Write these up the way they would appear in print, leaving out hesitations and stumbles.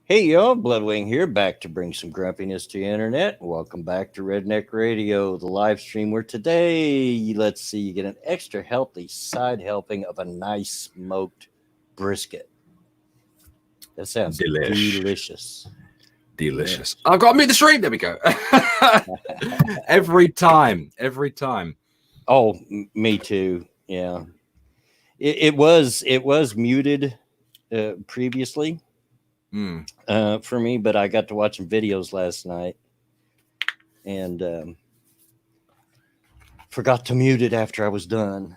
Hey y'all, Bloodwing here, back to bring some grumpiness to the internet. Welcome back to Redneck Radio, the live stream where today, let's see, you get an extra healthy side helping of a nice smoked brisket. That sounds delicious. Delicious. Yeah. I've got to meet the stream. There we go. every time. Oh, me too. Yeah. It was muted previously. For me, but I got to watch some videos last night and forgot to mute it after I was done.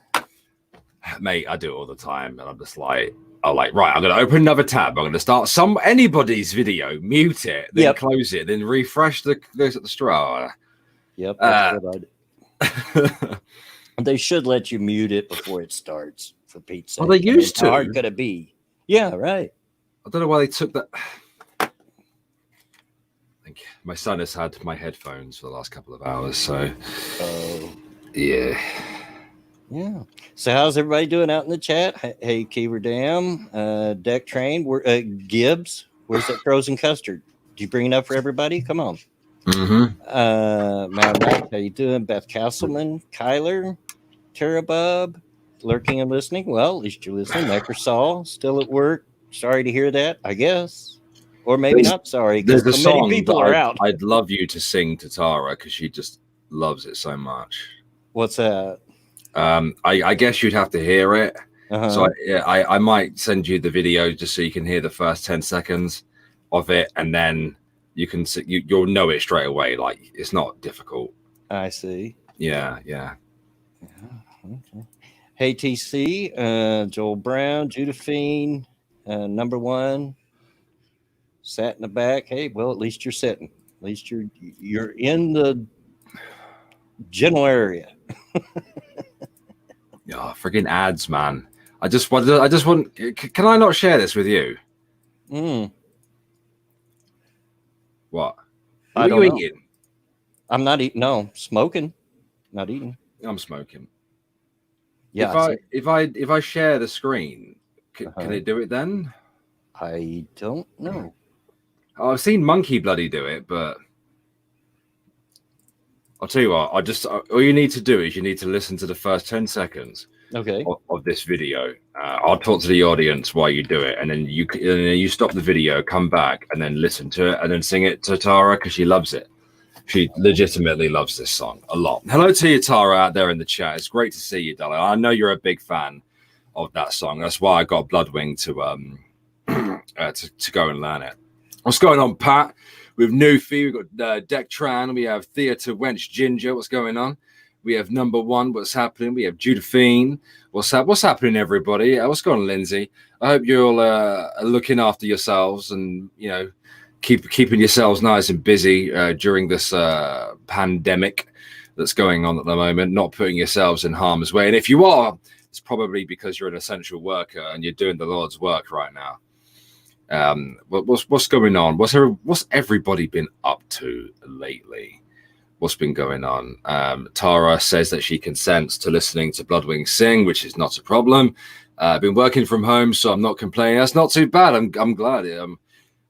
Mate, I do it all the time, and I'm just like, right, I'm going to open another tab. I'm going to start anybody's video, mute it, then close it, then refresh the straw. Yep, that's what I do. They should let you mute it before it starts, for Pete's sake. Well, they used to. How hard could it be? Yeah, right. I don't know why they took that. I think my son has had my headphones for the last couple of hours, so yeah. So how's everybody doing out in the chat? Hey, Keever Dam, Deck Train, Gibbs, where's that frozen custard? Did you bring enough for everybody? Come on. Mad Max, how you doing? Beth Castleman, Kyler, Tara Bub, lurking and listening. Well, at least you're listening. Microsoft, still at work. Sorry to hear that, I guess. Or maybe not sorry, because so song many people are out. I'd love you to sing to Tara because she just loves it so much. What's that? I guess you'd have to hear it. So I might send you the video just so you can hear the first 10 seconds of it, and then you can you'll know it straight away. Like, it's not difficult. I see. Yeah. Okay. Hey, TC, Joel Brown, Judafine, number one, sat in the back. Hey, well, at least you're sitting. At least you're in the general area. Yeah, friggin' ads, man. I just want. Can I not share this with you? What? I don't know. Eating? I'm not eating. No, smoking. Not eating. I'm smoking. Yeah. If I share the screen, can it do it then? I don't know. I've seen Monkey Bloody do it, but I'll tell you what. All you need to do is you need to listen to the first 10 seconds. Okay. Of this video. I'll talk to the audience while you do it, and then you stop the video, come back, and then listen to it, and then sing it to Tara because she loves it. She legitimately loves this song a lot. Hello to you, Tara, out there in the chat. It's great to see you, darling. I know you're a big fan of that song. That's why I got Bloodwing to go and learn it. What's going on, Pat? With Newfie, we've got Deck Tran, we have Theatre Wench Ginger. What's going on? We have number one. What's happening? We have Judafine. What's happening, everybody? What's going on, Lindsay? I hope you're all looking after yourselves and keeping yourselves nice and busy during this pandemic that's going on at the moment. Not putting yourselves in harm's way. And if you are, it's probably because you're an essential worker and you're doing the Lord's work right now. What's going on? What's everybody been up to lately? What's been going on? Tara says that she consents to listening to Bloodwing sing, which is not a problem. I've been working from home, so I'm not complaining. That's not too bad. I'm glad.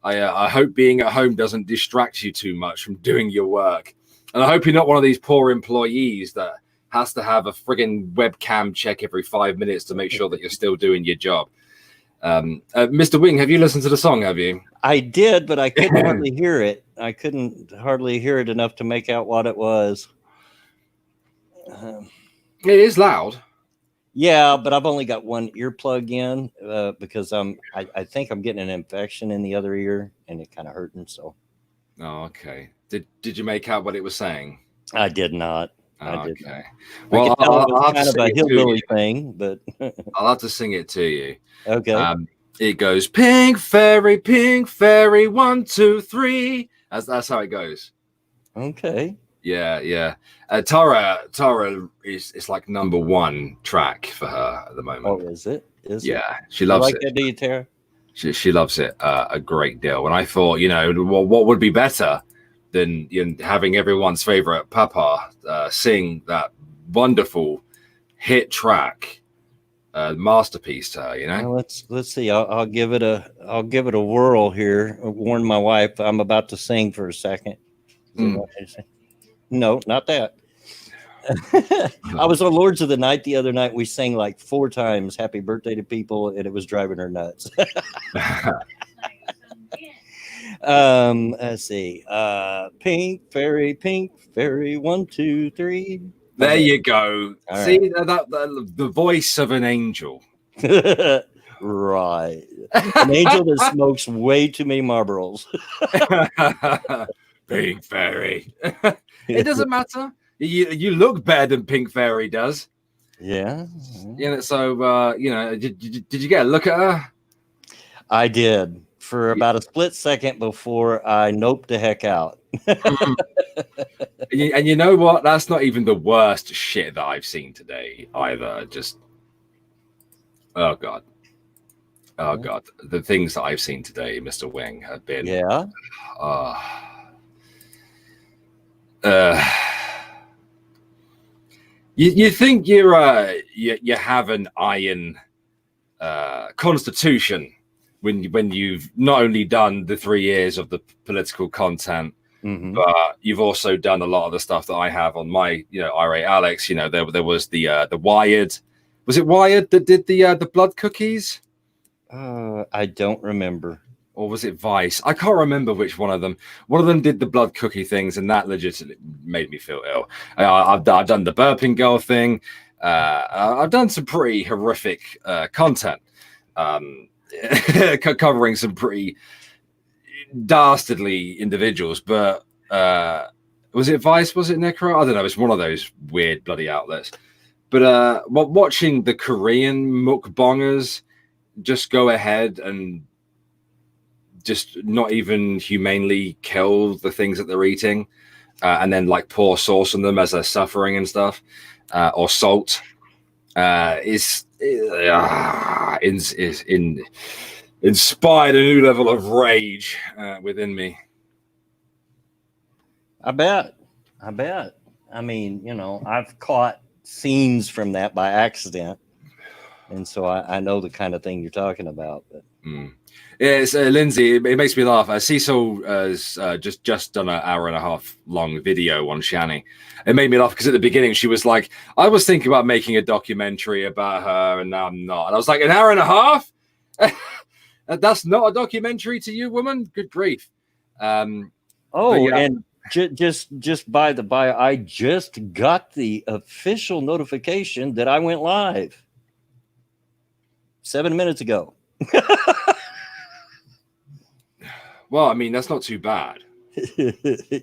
I hope being at home doesn't distract you too much from doing your work. And I hope you're not one of these poor employees that has to have a friggin' webcam check every 5 minutes to make sure that you're still doing your job. Mr. Wing, have you listened to the song? Have you? I did, but I couldn't hardly hear it. I couldn't hardly hear it enough to make out what it was. It is loud. Yeah, but I've only got one earplug in because I think I'm getting an infection in the other ear and it kind of hurting. So. Oh, okay. Did you make out what it was saying? I did not. I did. Okay. Well, I'll kind of a hillbilly thing, but I'll have to sing it to you. Okay. It goes pink fairy, 1, 2, 3. That's how it goes. Okay. Yeah. Tara is like number one track for her at the moment. Oh, is it? She loves it. Like that, do you, Tara? She loves it a great deal. And I thought, what would be better than having everyone's favorite Papa sing that wonderful hit track masterpiece to her, you know. Well, let's see. I'll give it a whirl here. Warn my wife. I'm about to sing for a second. Does it want me to sing? No, not that. I was on Lords of the Night the other night. We sang like 4 times "Happy Birthday" to people, and it was driving her nuts. Let's see. Pink fairy, 1, 2, 3. There you go. All See right. that the voice of an angel. Right. An angel that smokes way too many Marlboros. Pink Fairy. It doesn't matter. You look better than Pink Fairy does. Yeah. You know, so you know, did you get a look at her? I did for about a split second before I noped the heck out. And you know what? That's not even the worst shit that I've seen today either. Just oh god. Oh god. The things that I've seen today, Mr. Wing, have been you think you have an iron constitution when you've not only done the 3 years of the political content, but you've also done a lot of the stuff that I have on my, you know, IRA Alex. You know, there was the Wired. Was it Wired that did the blood cookies? I don't remember. Or was it Vice? I can't remember which one of them. One of them did the blood cookie things, and that legitimately made me feel ill. I've done the burping girl thing. I've done some pretty horrific content, covering some pretty dastardly individuals. But was it Vice? Was it Necro? I don't know. It's one of those weird bloody outlets. But watching the Korean mukbangers just go ahead and just not even humanely kill the things that they're eating, and then like pour sauce on them as they're suffering and stuff, or salt, inspired a new level of rage within me. I bet. I mean, you know, I've caught scenes from that by accident, and so I know the kind of thing you're talking about. But yeah, it's Lindsay. It makes me laugh. Cecil has just done an hour and a half long video on Shani. It made me laugh because at the beginning she was like, "I was thinking about making a documentary about her, and now I'm not." And I was like, "An hour and a half? That's not a documentary to you, woman? Good grief!" And just by the by, I just got the official notification that I went live 7 minutes ago. Well, I mean, that's not too bad.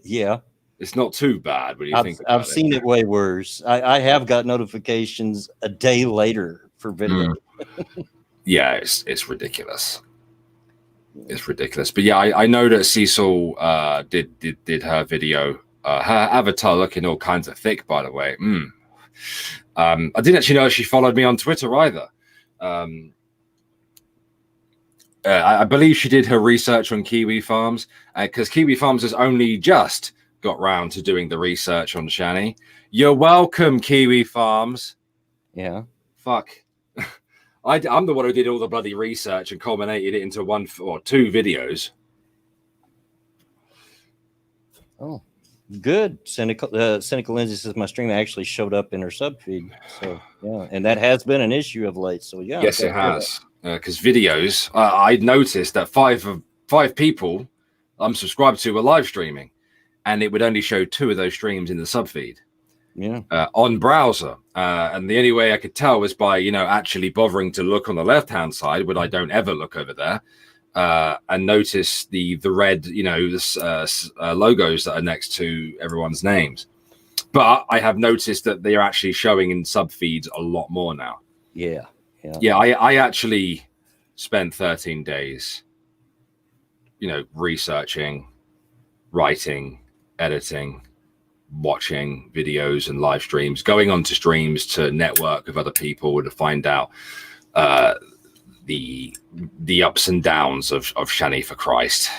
Yeah. It's not too bad when you think about it. I've seen it way worse. I have got notifications a day later for video. Yeah, it's ridiculous. It's ridiculous. But yeah, I know that Cecil did her video. Her avatar looking all kinds of thick, by the way. I didn't actually know she followed me on Twitter either. I believe she did her research on Kiwi Farms, because Kiwi Farms has only just got round to doing the research on Shani. You're welcome, Kiwi Farms. Yeah. Fuck. I'm the one who did all the bloody research and culminated it into 1 or 2 videos. Oh, good. Cynical Lindsay says my stream actually showed up in her sub feed. So yeah, and that has been an issue of late. So yeah. Yes, it has. Because videos, I noticed that 5 people I'm subscribed to were live streaming, and it would only show 2 of those streams in the sub feed. Yeah. On browser, and the only way I could tell was by actually bothering to look on the left hand side, when I don't ever look over there, and notice the red logos that are next to everyone's names. But I have noticed that they are actually showing in sub feeds a lot more now. Yeah. I actually spent 13 days, researching, writing, editing, watching videos and live streams, going on to streams to network with other people to find out the ups and downs of Shani, for Christ.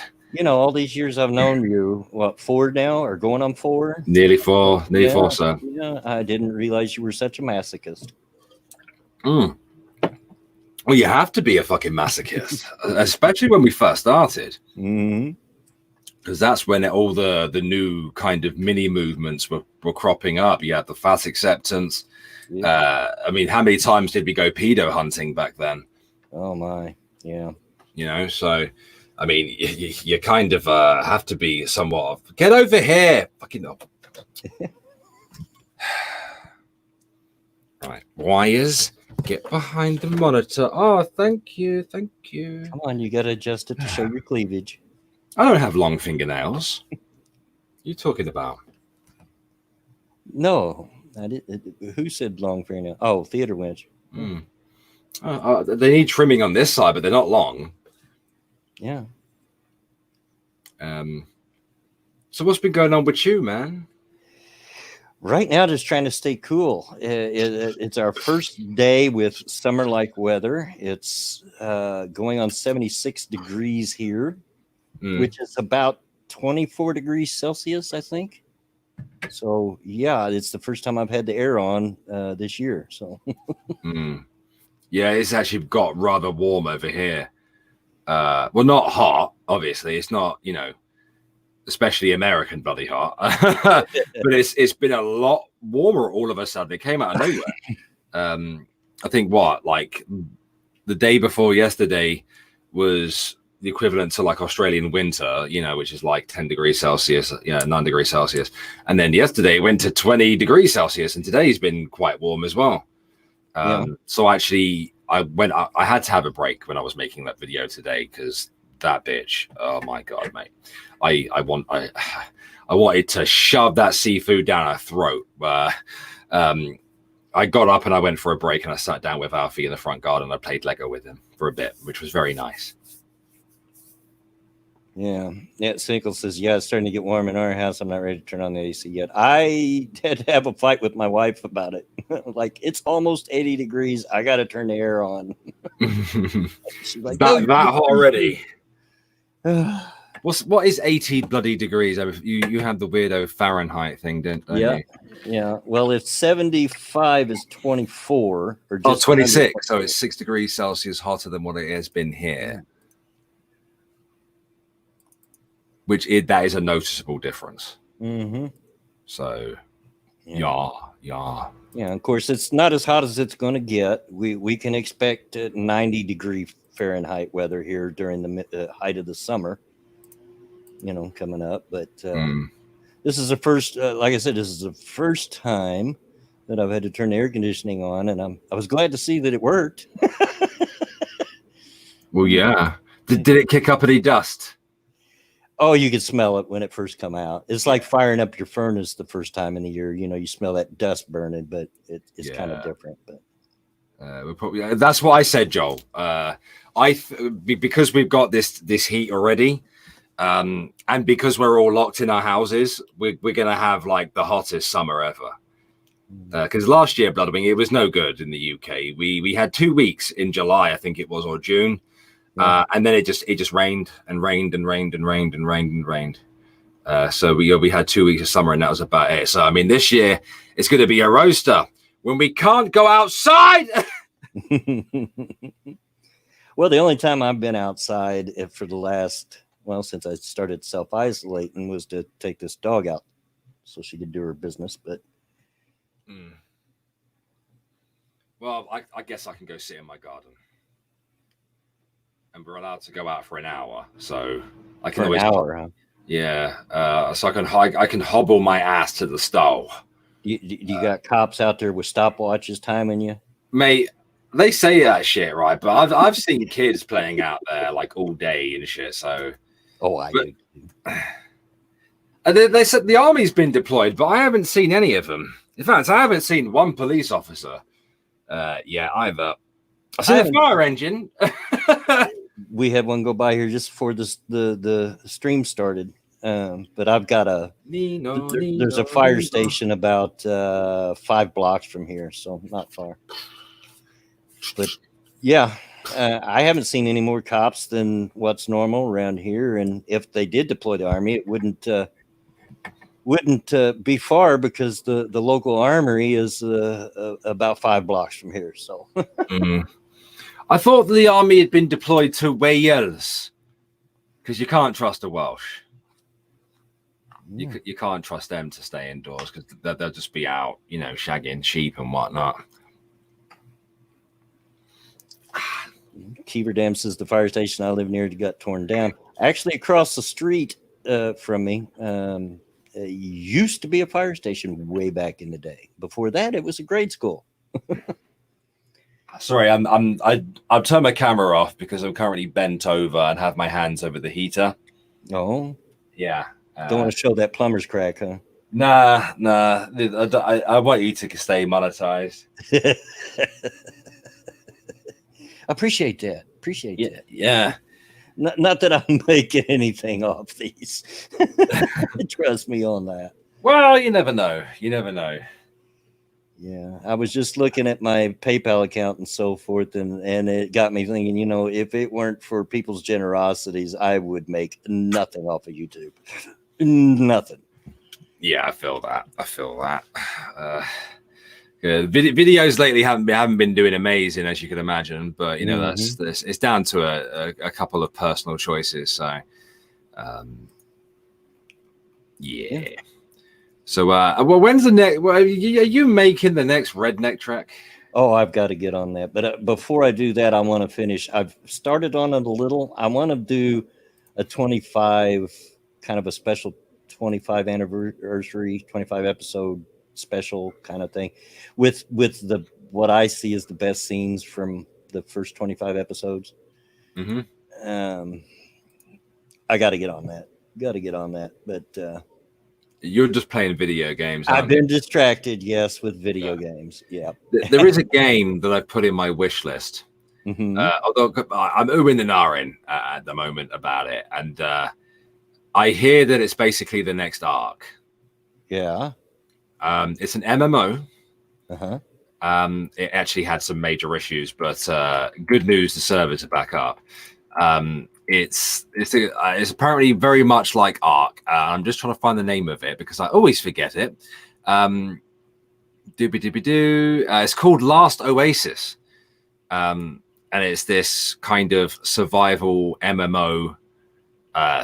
All these years I've known you, what, 4 now, or going on 4? Nearly 4, sir. Yeah, I didn't realize you were such a masochist. Well, you have to be a fucking masochist, especially when we first started. Mm-hmm. Because that's when all the new kind of mini movements were cropping up. You had the fat acceptance. Yeah. I mean, how many times did we go pedo hunting back then? Oh my, yeah. You know, so I mean, you kind of have to be somewhat of, get over here, fucking up. Right, wires, get behind the monitor. Oh, thank you. Come on, you got to adjust it to show your cleavage. I don't have long fingernails. You talking about? No, I did. Who said long fingernail? Oh, theater winch. Mm. They need trimming on this side, but they're not long. Yeah. So what's been going on with you, man? Right now, just trying to stay cool. It's our first day with summer-like weather. It's going on 76 degrees here, which is about 24 degrees Celsius, I think. So, yeah, it's the first time I've had the air on this year. So, yeah, it's actually got rather warm over here. Well, not hot, obviously. It's not, you know, especially American bloody hot. But it's been a lot warmer all of a sudden. It came out of nowhere. I think like the day before yesterday was the equivalent to like Australian winter, you know, which is like 10 degrees Celsius, 9 degrees Celsius. And then yesterday it went to 20 degrees Celsius, and today's been quite warm as well. So actually I had to have a break when I was making that video today, because that bitch, oh my god, mate, I wanted to shove that seafood down her throat. I got up and I went for a break, and I sat down with Alfie in the front garden. I played Lego with him for a bit, which was very nice. Yeah. Sinkle says, yeah, it's starting to get warm in our house. I'm not ready to turn on the AC yet. I had to have a fight with my wife about it. Like, it's almost 80 degrees. I got to turn the air on. She's like, that hot already? What is 80 bloody degrees? You had the weirdo Fahrenheit thing, don't you? Yeah. Well, if 75 is 24 or just 26, so it's 6 degrees Celsius hotter than what it has been here. That is a noticeable difference. So, yeah. Of course, it's not as hot as it's going to get. We can expect 90 degree Fahrenheit weather here during the height of the summer, you know, coming up. But this is the first, like I said, this is the first time that I've had to turn the air conditioning on, and I was glad to see that it worked. Well, yeah. Did it kick up any dust? Oh, you could smell it when it first come out. It's like firing up your furnace the first time in the year. You know, you smell that dust burning, but it's kind of different. But we're probably, that's what I said, Joel. Because we've got this heat already, and because we're all locked in our houses, we're gonna have like the hottest summer ever. Because last year, Bloodwing, it was no good in the UK. We had 2 weeks in July, I think it was, or June. And then it just rained and rained and rained and rained and rained and rained. So we had 2 weeks of summer, and that was about it. So I mean, this year it's going to be a roaster when we can't go outside. Well, the only time I've been outside for the last, since I started self-isolating, was to take this dog out so she could do her business. But well, I guess I can go sit in my garden. And we're allowed to go out for an hour, so I can always. An hour, huh? Yeah, so I can hobble my ass to the stove. You got cops out there with stopwatches timing you, mate? They say that shit, right? But I've seen kids playing out there like all day and shit. So do. And they said the army's been deployed, but I haven't seen any of them. In fact, I haven't seen one police officer yet either. I see a fire engine. We had one go by here just before the stream started. But I've got there's a fire station about 5 blocks from here, so not far. But yeah, I haven't seen any more cops than what's normal around here. And if they did deploy the army, it wouldn't be far, because the local armory is about 5 blocks from here. So. I thought the army had been deployed to Wales because you can't trust the Welsh. You can't trust them to stay indoors because they'll just be out, shagging sheep and whatnot. Keever Dam says the fire station I live near got torn down. Actually, across the street from me used to be a fire station way back in the day. Before that, it was a grade school. Sorry, I've turned my camera off because I'm currently bent over and have my hands over the heater. Oh, yeah. Don't want to show that plumber's crack, huh? Nah. I want you to stay monetized. Appreciate that. That. Yeah. Not that I'm making anything off these. Trust me on that. Well, you never know. Yeah, I was just looking at my PayPal account and so forth, and it got me thinking, if it weren't for people's generosities, I would make nothing off of YouTube. Nothing. Yeah, I feel that. Videos lately haven't been doing amazing, as you can imagine, but that's it's down to a couple of personal choices. So, yeah. So, when's the next? Are you making the next Redneck track? Oh, I've got to get on that. But before I do that, I want to finish. I've started on it a little. I want to do a 25, kind of a special 25 anniversary, 25 episode special kind of thing, with what I see as the best scenes from the first 25 episodes. Mm-hmm. I got to get on that. But you're just playing video games. I've been distracted, yes, with video games. Yeah. There is a game that I've put in my wish list. Mm-hmm. Although I'm oohing and ahhing at the moment about it. And I hear that it's basically the next arc. Yeah. It's an MMO. Uh-huh. It actually had some major issues, but good news, the servers are back up. It's apparently very much like Ark. I'm just trying to find the name of it because I always forget it. It's called Last Oasis, and it's this kind of survival MMO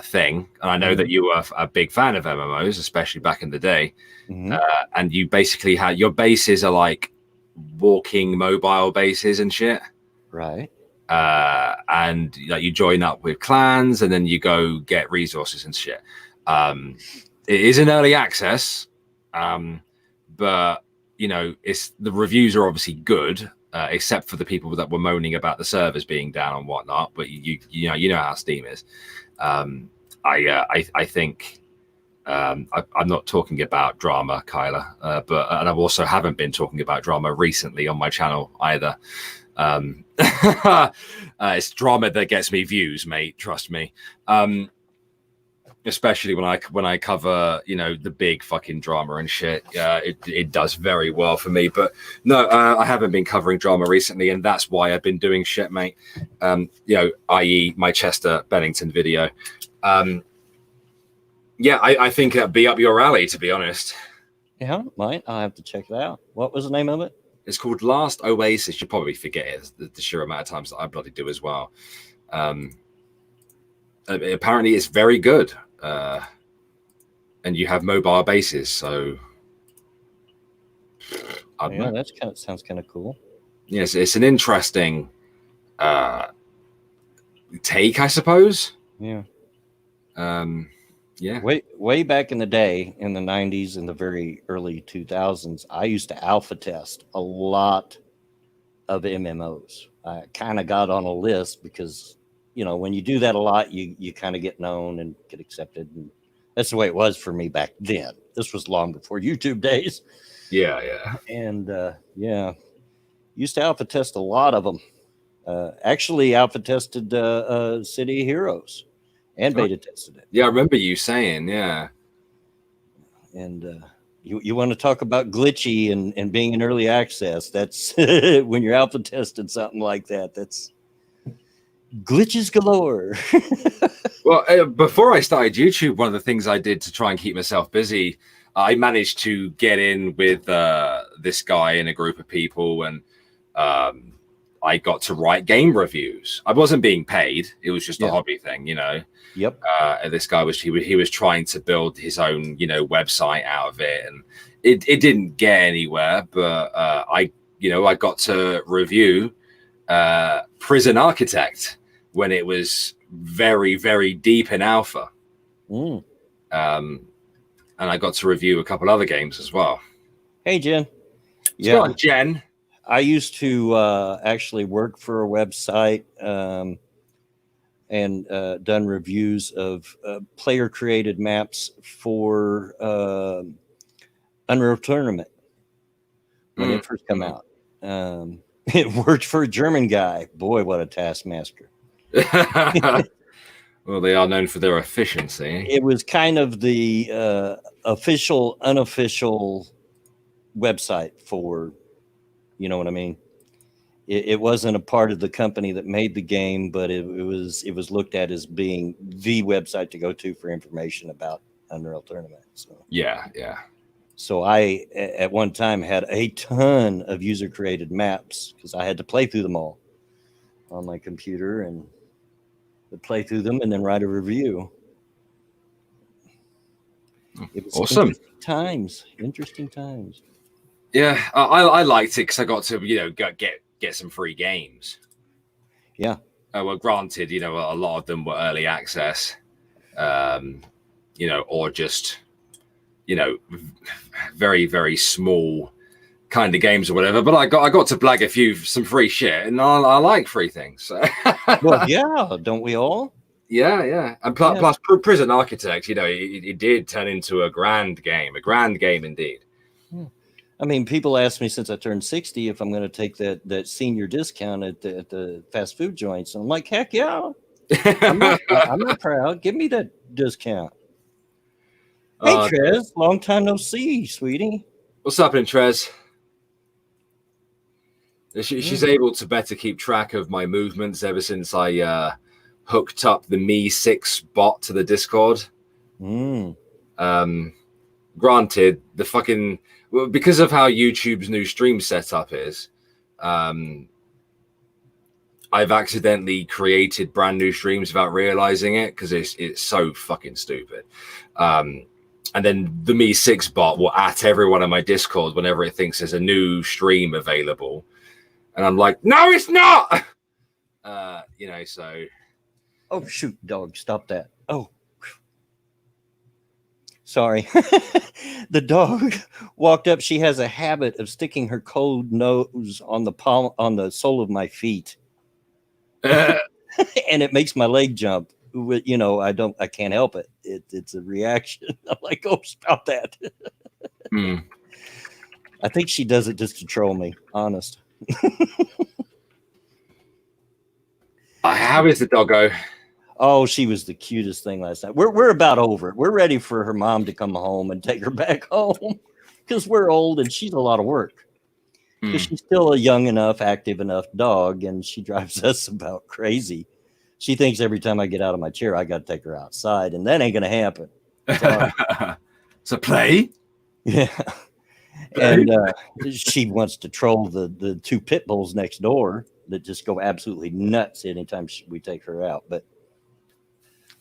thing. And I know that you were a big fan of MMOs, especially back in the day. Mm-hmm. And you basically had your bases are like walking mobile bases and shit. Right. And you join up with clans and then you go get resources and shit. It is in early access, but it's the reviews are obviously good, except for the people that were moaning about the servers being down and whatnot. But you know how Steam is. I think I'm not talking about drama, Kyla, and I also haven't been talking about drama recently on my channel either. It's drama that gets me views, mate. Trust me. Especially when I cover, the big fucking drama and shit. It does very well for me. But no, I haven't been covering drama recently, and that's why I've been doing shit, mate. I.e. my Chester Bennington video. I think it'd be up your alley, to be honest. Yeah, might. I'll have to check it out. What was the name of it? It's called Last Oasis. You probably forget it the sheer amount of times that I bloody do as well. Apparently, it's very good. And you have mobile bases, so that sounds kind of cool. Yes, it's an interesting take, I suppose. Yeah. Yeah. Way back in the day, in the 90s and the very early 2000s, I used to alpha test a lot of MMOs. I kind of got on a list because, when you do that a lot, you kind of get known and get accepted. And that's the way it was for me back then. This was long before YouTube days. Yeah. And used to alpha test a lot of them. Actually alpha tested City of Heroes. And beta tested it. Yeah, I remember you saying, yeah. And you want to talk about glitchy and being in early access. That's when you're alpha testing something like that. That's glitches galore. Well, before I started YouTube, one of the things I did to try and keep myself busy, I managed to get in with this guy in a group of people, and I got to write game reviews. I wasn't being paid. It was just a Yeah. hobby thing, you know. Yep. This guy was he was trying to build his own, you know, website out of it, and it didn't get anywhere. But I got to review Prison Architect when it was very, very deep in alpha. And I got to review a couple other games as well. Hey, Jen. What's going on, Jen? I used to actually work for a website and done reviews of player-created maps for Unreal Tournament when it first came out. It worked for a German guy. Boy, what a taskmaster. Well, they are known for their efficiency. It was kind of the official, unofficial website for, you know what I mean? It wasn't a part of the company that made the game, but it was looked at as being the website to go to for information about Unreal Tournament. So Yeah. So I, at one time, had a ton of user-created maps because I had to play through them all on my computer and play through them and then write a review. It was awesome. Interesting times. Yeah, I liked it because I got to, you know, get some free games. Yeah. Well, granted, you know, a lot of them were early access, you know, or just, you know, very, very small kind of games or whatever. But I got to blag some free shit, and I like free things. So. Well, yeah, don't we all? Yeah. And plus Prison Architect, you know, it did turn into a grand game indeed. Yeah. I mean, people ask me since I turned 60 if I'm going to take that senior discount at the fast food joints. And I'm like, heck yeah. I'm not proud. Give me that discount. Hey, Trez, long time no see, sweetie. What's happening, Trez? She's able to better keep track of my movements ever since I hooked up the Me 6 bot to the Discord. Granted, the fucking... because of how YouTube's new stream setup is, I've accidentally created brand new streams without realizing it because it's so fucking stupid. And then the Me 6 bot will at everyone on my Discord whenever it thinks there's a new stream available. And I'm like, no, it's not! You know, so... Oh, shoot, dog, stop that. Oh. Sorry. The dog walked up. She has a habit of sticking her cold nose on the sole of my feet. And it makes my leg jump. You know, I can't help it. It's a reaction. I'm like, oh, stop that. I think she does it just to troll me, honest. How is the doggo? Oh, she was the cutest thing last night. We're about over it. We're ready for her mom to come home and take her back home because we're old and she's a lot of work. Because she's still a young enough, active enough dog, and she drives us about crazy. She thinks every time I get out of my chair, I got to take her outside, and that ain't going to happen. So play? Yeah. And she wants to troll the two pit bulls next door that just go absolutely nuts anytime we take her out. But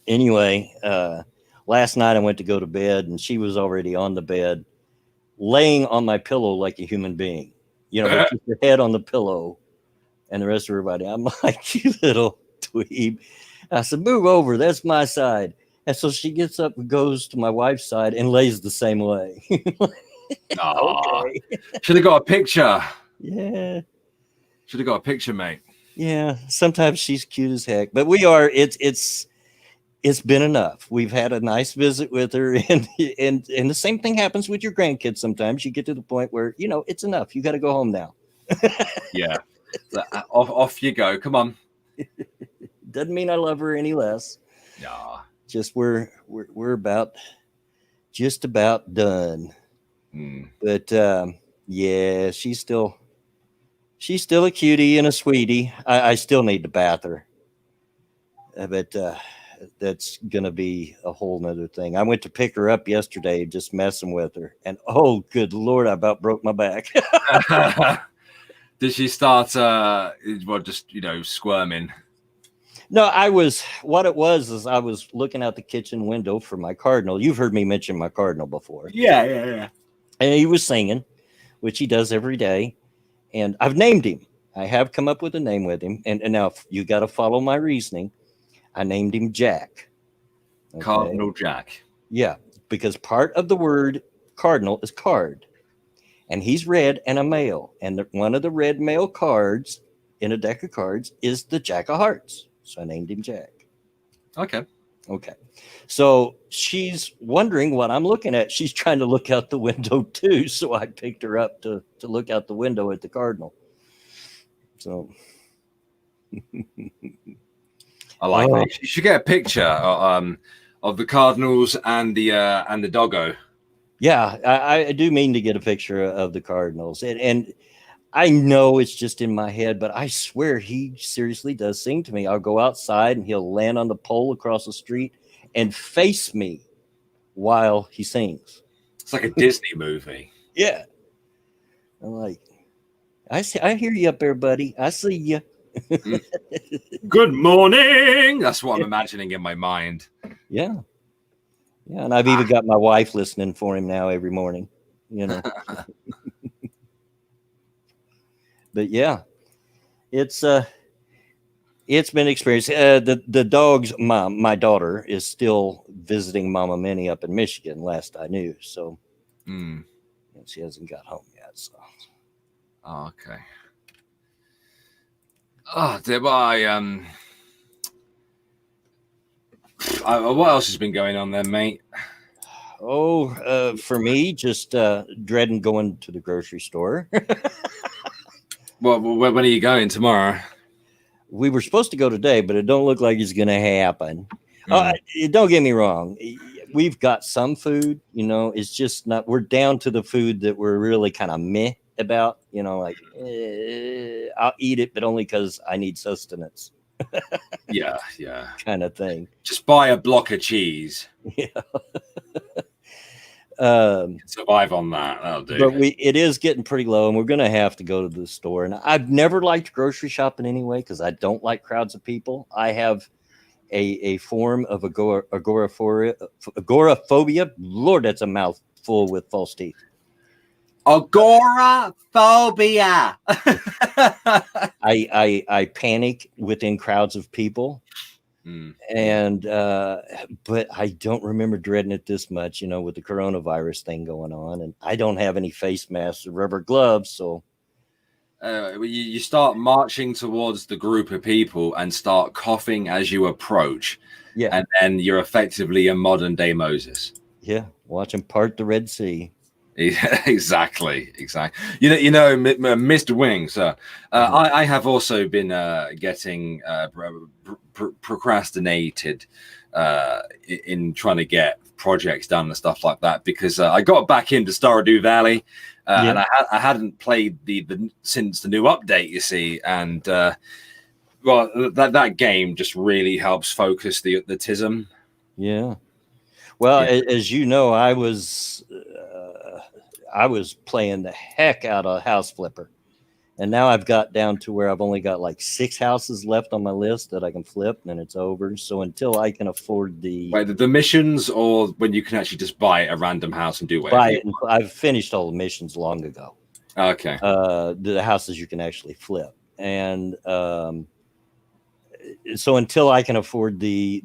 anyway, last night I went to go to bed, and she was already on the bed, laying on my pillow like a human being. You know, with her head on the pillow, and the rest of her body. I'm like, you little dweeb. I said, move over. That's my side. And so she gets up and goes to my wife's side and lays the same way. Okay. Should have got a picture. Yeah. Should have got a picture, mate. Yeah. Sometimes she's cute as heck, but it's been enough. We've had a nice visit with her, and the same thing happens with your grandkids. Sometimes you get to the point where, you know, it's enough. You got to go home now. Yeah. Off you go. Come on. Doesn't mean I love her any less. Yeah. Just we're about just about done. But yeah, she's still a cutie and a sweetie. I still need to bath her. But that's gonna be a whole nother thing. I went to pick her up yesterday, just messing with her, and oh good Lord, I about broke my back. Did she start just squirming? No, what it was is I was looking out the kitchen window for my cardinal. You've heard me mention my cardinal before. Yeah. And he was singing, which he does every day. And I've named him. I have come up with a name with him. And now you got to follow my reasoning. I named him Jack. Okay? Cardinal Jack. Yeah, because part of the word cardinal is card. And he's red and a male. And one of the red male cards in a deck of cards is the Jack of Hearts. So I named him Jack. Okay. So she's wondering what I'm looking at. She's trying to look out the window too. So I picked her up to look out the window at the cardinal. So I like that. You should get a picture of the Cardinals and the doggo. Yeah, I do mean to get a picture of the Cardinals. And I know it's just in my head, but I swear he seriously does sing to me. I'll go outside and he'll land on the pole across the street and face me while he sings. It's like a Disney movie. Yeah. I'm like, I hear you up there, buddy. I see you. Good morning. That's what I'm imagining in my mind. Yeah. Yeah. And I've even got my wife listening for him now every morning, But yeah, it's been experience. The dog's mom, my daughter, is still visiting Mama Minnie up in Michigan. Last I knew, so she hasn't got home yet. So, okay. Oh, what else has been going on there, mate? For me, just dreading going to the grocery store. Well, when are you going tomorrow? We were supposed to go today, but it don't look like it's going to happen. Don't get me wrong. We've got some food, it's just not, we're down to the food that we're really kind of meh about, I'll eat it, but only because I need sustenance. Yeah. Kind of thing. Just buy a block of cheese. Yeah. Survive on that. That'll do. But it is getting pretty low, and we're going to have to go to the store. And I've never liked grocery shopping anyway because I don't like crowds of people. I have a form of agoraphobia. Lord, that's a mouthful with false teeth. Agoraphobia. I panic within crowds of people. And but I don't remember dreading it this much, with the coronavirus thing going on, and I don't have any face masks or rubber gloves, so you start marching towards the group of people and start coughing as you approach, and then you're effectively a modern day Moses. Yeah, watch him part the Red Sea. Yeah, exactly. Mr. Wings. I have also been getting procrastinated in trying to get projects done and stuff like that because I got back into Stardew Valley and I hadn't played since the new update. You see, and that game just really helps focus the tism. Yeah. Well, as you know, I was playing the heck out of House Flipper, and now I've got down to where I've only got like 6 houses left on my list that I can flip, and then it's over. So until I can afford the missions, or when you can actually just buy a random house and do whatever. I've finished all the missions long ago. Okay. The houses you can actually flip, and so until I can afford the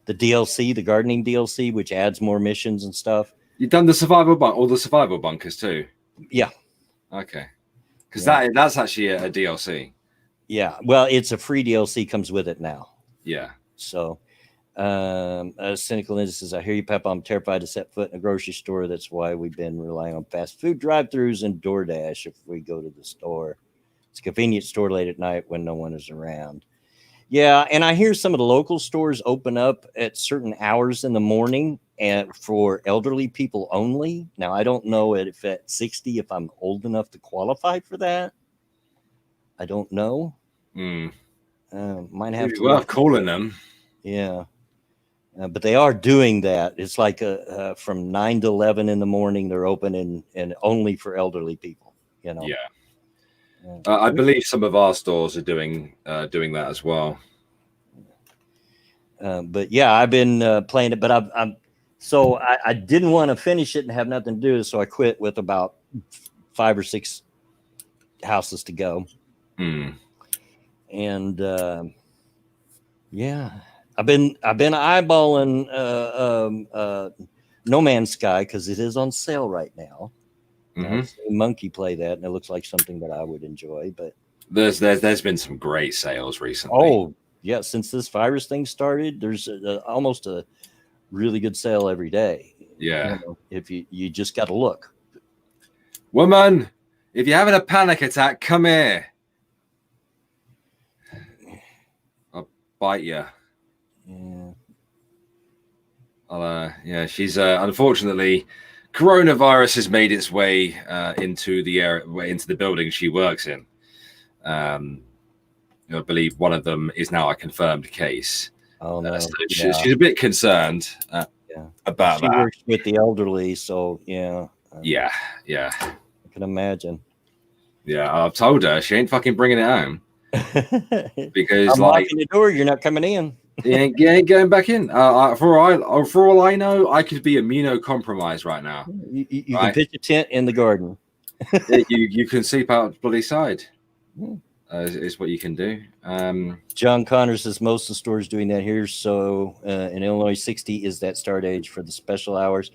DLC, the gardening DLC, which adds more missions and stuff. You've done the survival bunkers too. Yeah. Okay. Because that's actually a DLC. Yeah. Well, it's a free DLC, comes with it now. Yeah. So, Cynical Ninja says, I hear you, Pep. I'm terrified to set foot in a grocery store. That's why we've been relying on fast food drive-thrus and DoorDash if we go to the store. It's a convenient store late at night when no one is around. Yeah, and I hear some of the local stores open up at certain hours in the morning and for elderly people only. Now, I don't know if at 60, if I'm old enough to qualify for that. I don't know. Might have to worth calling them. Yeah, but they are doing that. It's like from 9 to 11 in the morning. They're open and only for elderly people. Yeah. I believe some of our stores are doing that as well. But yeah, I've been playing it, but I didn't want to finish it and have nothing to do, so I quit with about 5 or 6 houses to go. And yeah, I've been eyeballing No Man's Sky because it is on sale right now. I've seen Monkey play that, and it looks like something that I would enjoy. But there's been some great sales recently. Oh yeah, since this virus thing started, there's almost a really good sale every day. Yeah, you know, if you just got to look. Woman, if you're having a panic attack, come here. I'll bite you. Yeah. Yeah, she's unfortunately, coronavirus has made its way into the building she works in. I believe one of them is now a confirmed case. Oh no, so she's a bit concerned about that. She works with the elderly, so yeah. Yeah. I can imagine. Yeah, I've told her she ain't fucking bringing it home because I'm locking the door. You're not coming in. you ain't going back in. For all I know, I could be immunocompromised right now. You can pitch a tent in the garden. you can sleep out bloody side. Is what you can do. John Connor says most of the stores doing that here. So in Illinois, 60 is that start age for the special hours.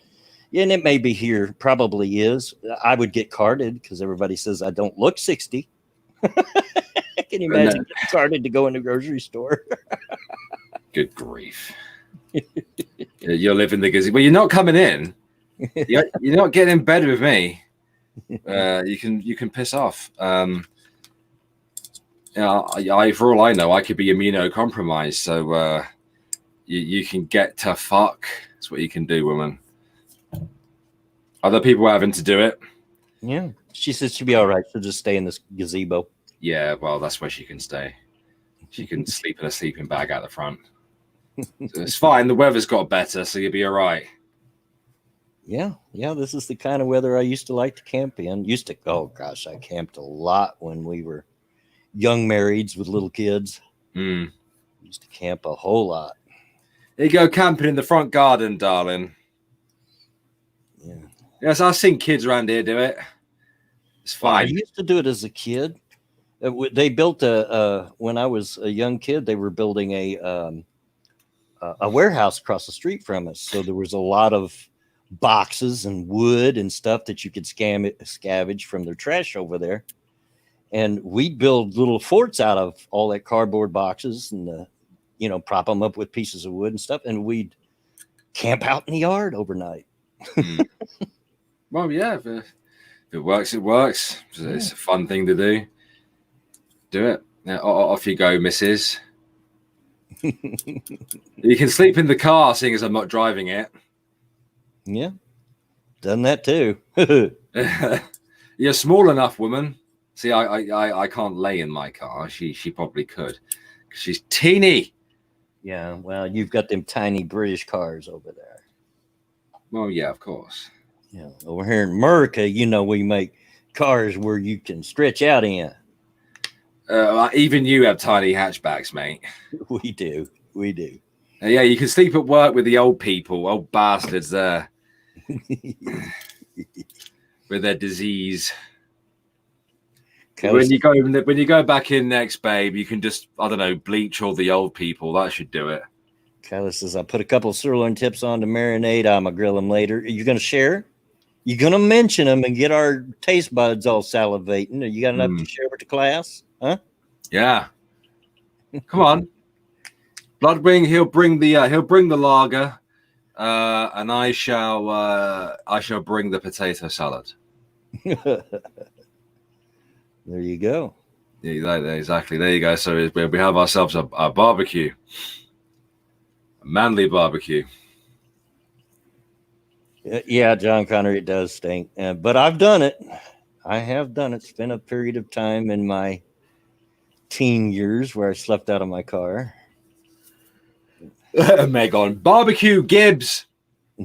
Yeah, and it may be here. Probably is. I would get carded because everybody says I don't look 60. Can you imagine getting carded to go in the grocery store? Good grief. You're living the gazebo. Well, you're not coming in. You're not getting in bed with me. You can piss off. For all I know, I could be immunocompromised. So you can get to fuck. That's what you can do, woman. Other people are having to do it. Yeah. She says she'll be all right. She'll just stay in this gazebo. Yeah, well, that's where she can stay. She can sleep in a sleeping bag out the front. So it's fine. The weather's got better, so you'll be all right. Yeah. This is the kind of weather I used to like to camp in. Oh gosh, I camped a lot when we were young marrieds with little kids. Used to camp a whole lot. You go camping in the front garden, darling. Yeah. Yes, I've seen kids around here do it. It's fine. I used to do it as a kid. They built when I was a young kid, they were building a warehouse across the street from us. So there was a lot of boxes and wood and stuff that you could scavenge from their trash over there. And we'd build little forts out of all that cardboard boxes and, prop them up with pieces of wood and stuff. And we'd camp out in the yard overnight. Well, yeah, if it works, it works. It's a fun thing to do. Do it. Now, off you go, missus. You can sleep in the car, seeing as I'm not driving it. Yeah, done that too. You're small enough, woman. See, I can't lay in my car. She probably could. She's teeny. Yeah, well, you've got them tiny British cars over there. Well, yeah, of course. Yeah, over here in America, we make cars where you can stretch out in. Even you have tiny hatchbacks, mate. We do. Yeah, you can sleep at work with the old people, old bastards there, with their disease. When you go back in next, babe, you can just, I don't know, bleach all the old people. That should do it. Kyla says, I put a couple of sirloin tips on to marinade. I'm going to grill them later. Are you going to share? You going to mention them and get our taste buds all salivating? Are you got enough to share with the class? Huh? Yeah. Come on. Bloodwing, he'll bring the lager, and I shall bring the potato salad. There you go. Yeah, exactly. There you go. So we have ourselves a barbecue, a manly barbecue. Yeah, John Connor, it does stink. But I've done it. I have done it. Spent a period of time in my teen years where I slept out of my car. Megan, barbecue Gibbs.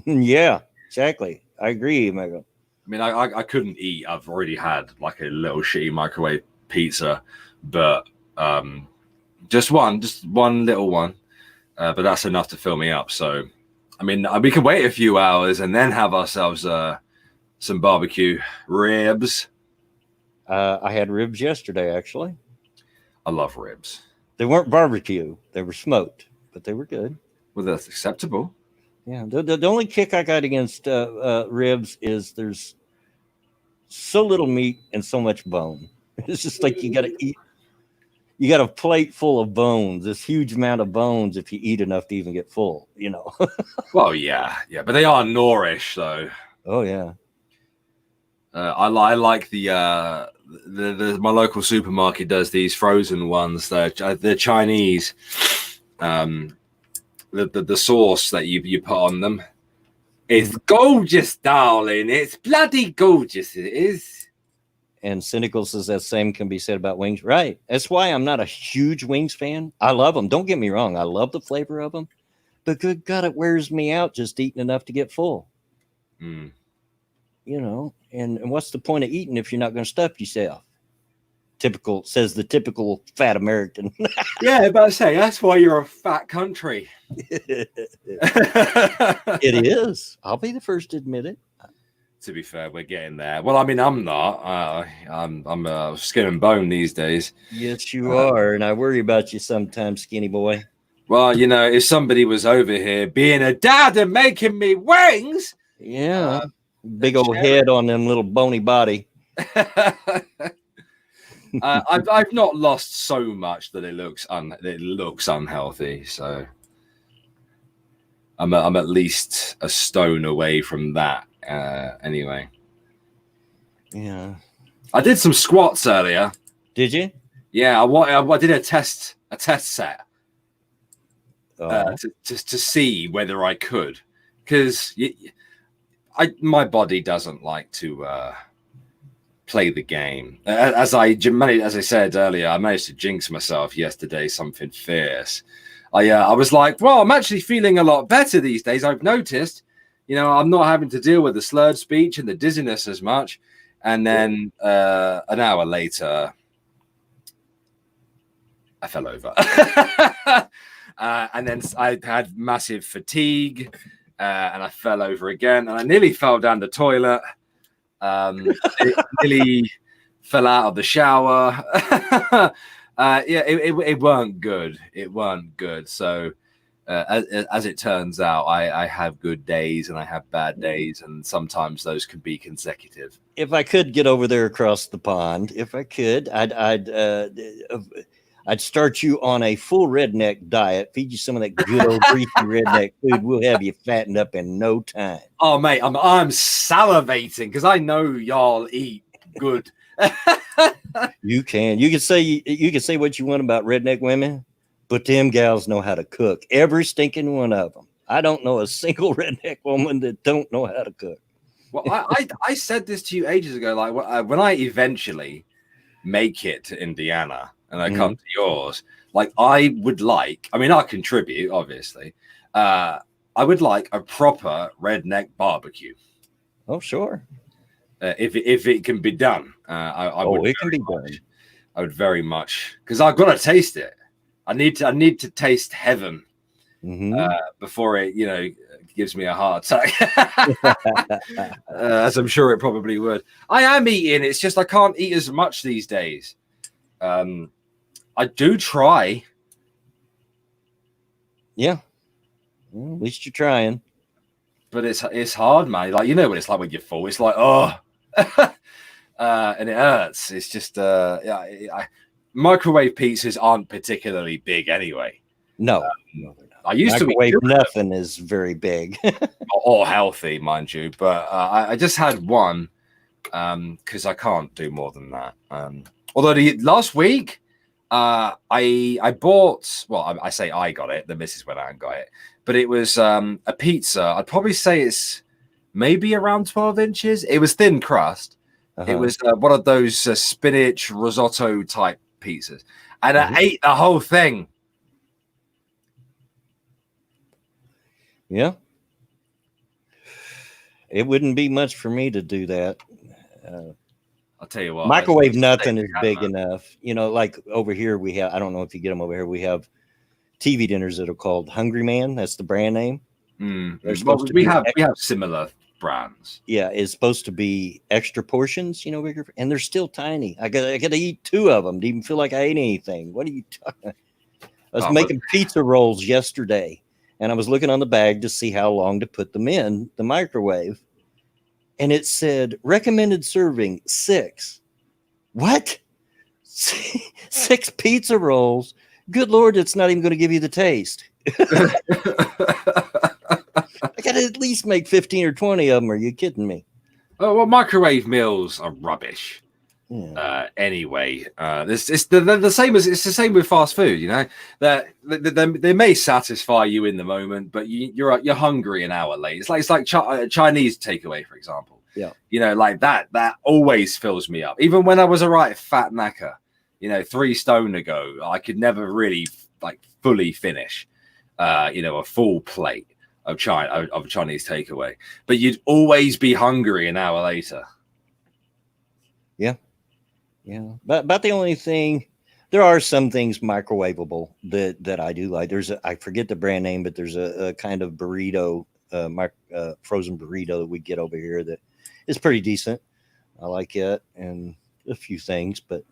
Yeah, exactly. I agree, Megan. I mean, I couldn't eat. I've already had like a little shitty microwave pizza, but just one little one. But that's enough to fill me up. So, I mean, we can wait a few hours and then have ourselves some barbecue ribs. I had ribs yesterday, actually. I love ribs. They weren't barbecue; they were smoked, but they were good. Well, that's acceptable. Yeah. The only kick I got against ribs is there's so little meat and so much bone. It's just like you got to eat. You got a plate full of bones, this huge amount of bones if you eat enough to even get full, you know. Well, yeah, but they are nourish though. Oh yeah. I like the my local supermarket does these frozen ones. They're Chinese. The sauce that you put on them, it's gorgeous, darling. It's bloody gorgeous. It is. And Cynical says that same can be said about wings. Right. That's why I'm not a huge wings fan. I love them. Don't get me wrong. I love the flavor of them. But good God, it wears me out just eating enough to get full. Mm. You know, and what's the point of eating if you're not going to stuff yourself? Says the typical fat American. Yeah, but I say that's why you're a fat country. It is. I'll be the first to admit it. To be fair, we're getting there. Well, I mean, I'm not. I'm skin and bone these days. Yes, you are, and I worry about you sometimes, skinny boy. Well, you know, if somebody was over here being a dad and making me wings, yeah, big old head on them little bony body. I've not lost so much that it looks unhealthy. So I'm at least a stone away from that. Anyway, yeah, I did some squats earlier. Did you? Yeah, I did a test set to see whether I could, because my body doesn't like to play the game. As I said earlier, I managed to jinx myself yesterday. Something fierce. I was like, well, I'm actually feeling a lot better these days. I've noticed. You know, I'm not having to deal with the slurred speech and the dizziness as much. And then an hour later, I fell over. And then I had massive fatigue and I fell over again. And I nearly fell down the toilet. Nearly fell out of the shower. It weren't good. It weren't good. So as it turns out, I have good days and I have bad days, and sometimes those can be consecutive. If I could get over there across the pond, if I could, I'd start you on a full redneck diet, feed you some of that good old greasy redneck food. We'll have you fattened up in no time. Oh, mate, I'm salivating because I know y'all eat good. You can say what you want about redneck women, but them gals know how to cook. Every stinking one of them. I don't know a single redneck woman that don't know how to cook. Well, I said this to you ages ago. Like when I eventually make it to Indiana and I come to yours, like I mean, I'll contribute, obviously. I would like a proper redneck barbecue. Oh, sure. If it can be done, it can be done. I would very much, because I've got to taste it. I need to taste heaven before it, gives me a heart attack. As I'm sure it probably would. I am eating. It's just I can't eat as much these days. I do try. Yeah. Well, at least you're trying. But it's hard, man. Like, you know what it's like when you're full. It's like, oh, and it hurts. It's just, microwave pizzas aren't particularly big anyway. No, I used microwave to nothing is very big or healthy, mind you. But I just had one because I can't do more than that. Although last week I bought. Well, I say I got it. The missus went out and got it. But it was a pizza. I'd probably say it's maybe around 12 inches. It was thin crust. It was one of those spinach risotto type pizzas. And I ate the whole thing. Yeah. It wouldn't be much for me to do that. I'll tell you what. Microwave nothing is big enough. Like over here we have. I don't know if you get them over here. We have TV dinners that are called Hungry Man. That's the brand name. They're supposed to be. We have similar brands. Yeah, it's supposed to be extra portions, bigger, and they're still tiny. I got to eat 2 of them to even feel like I ate anything. What are you talking? I was making pizza rolls yesterday, and I was looking on the bag to see how long to put them in the microwave, and it said recommended serving 6. What? 6 pizza rolls? Good Lord, it's not even going to give you the taste. I got to at least make 15 or 20 of them. Are you kidding me? Oh, well, microwave meals are rubbish. Yeah. Anyway, it's the same as it's the same with fast food. That they may satisfy you in the moment, but you're hungry an hour late. It's like Chinese takeaway, for example. Yeah. Like that always fills me up. Even when I was a right fat knacker, 3 stone ago, I could never really like fully finish, a full plate of Chinese takeaway. But you'd always be hungry an hour later. Yeah. But the only thing, there are some things microwavable that I do like. I forget the brand name, but there's a kind of burrito, frozen burrito that we get over here that is pretty decent. I like it, and a few things, but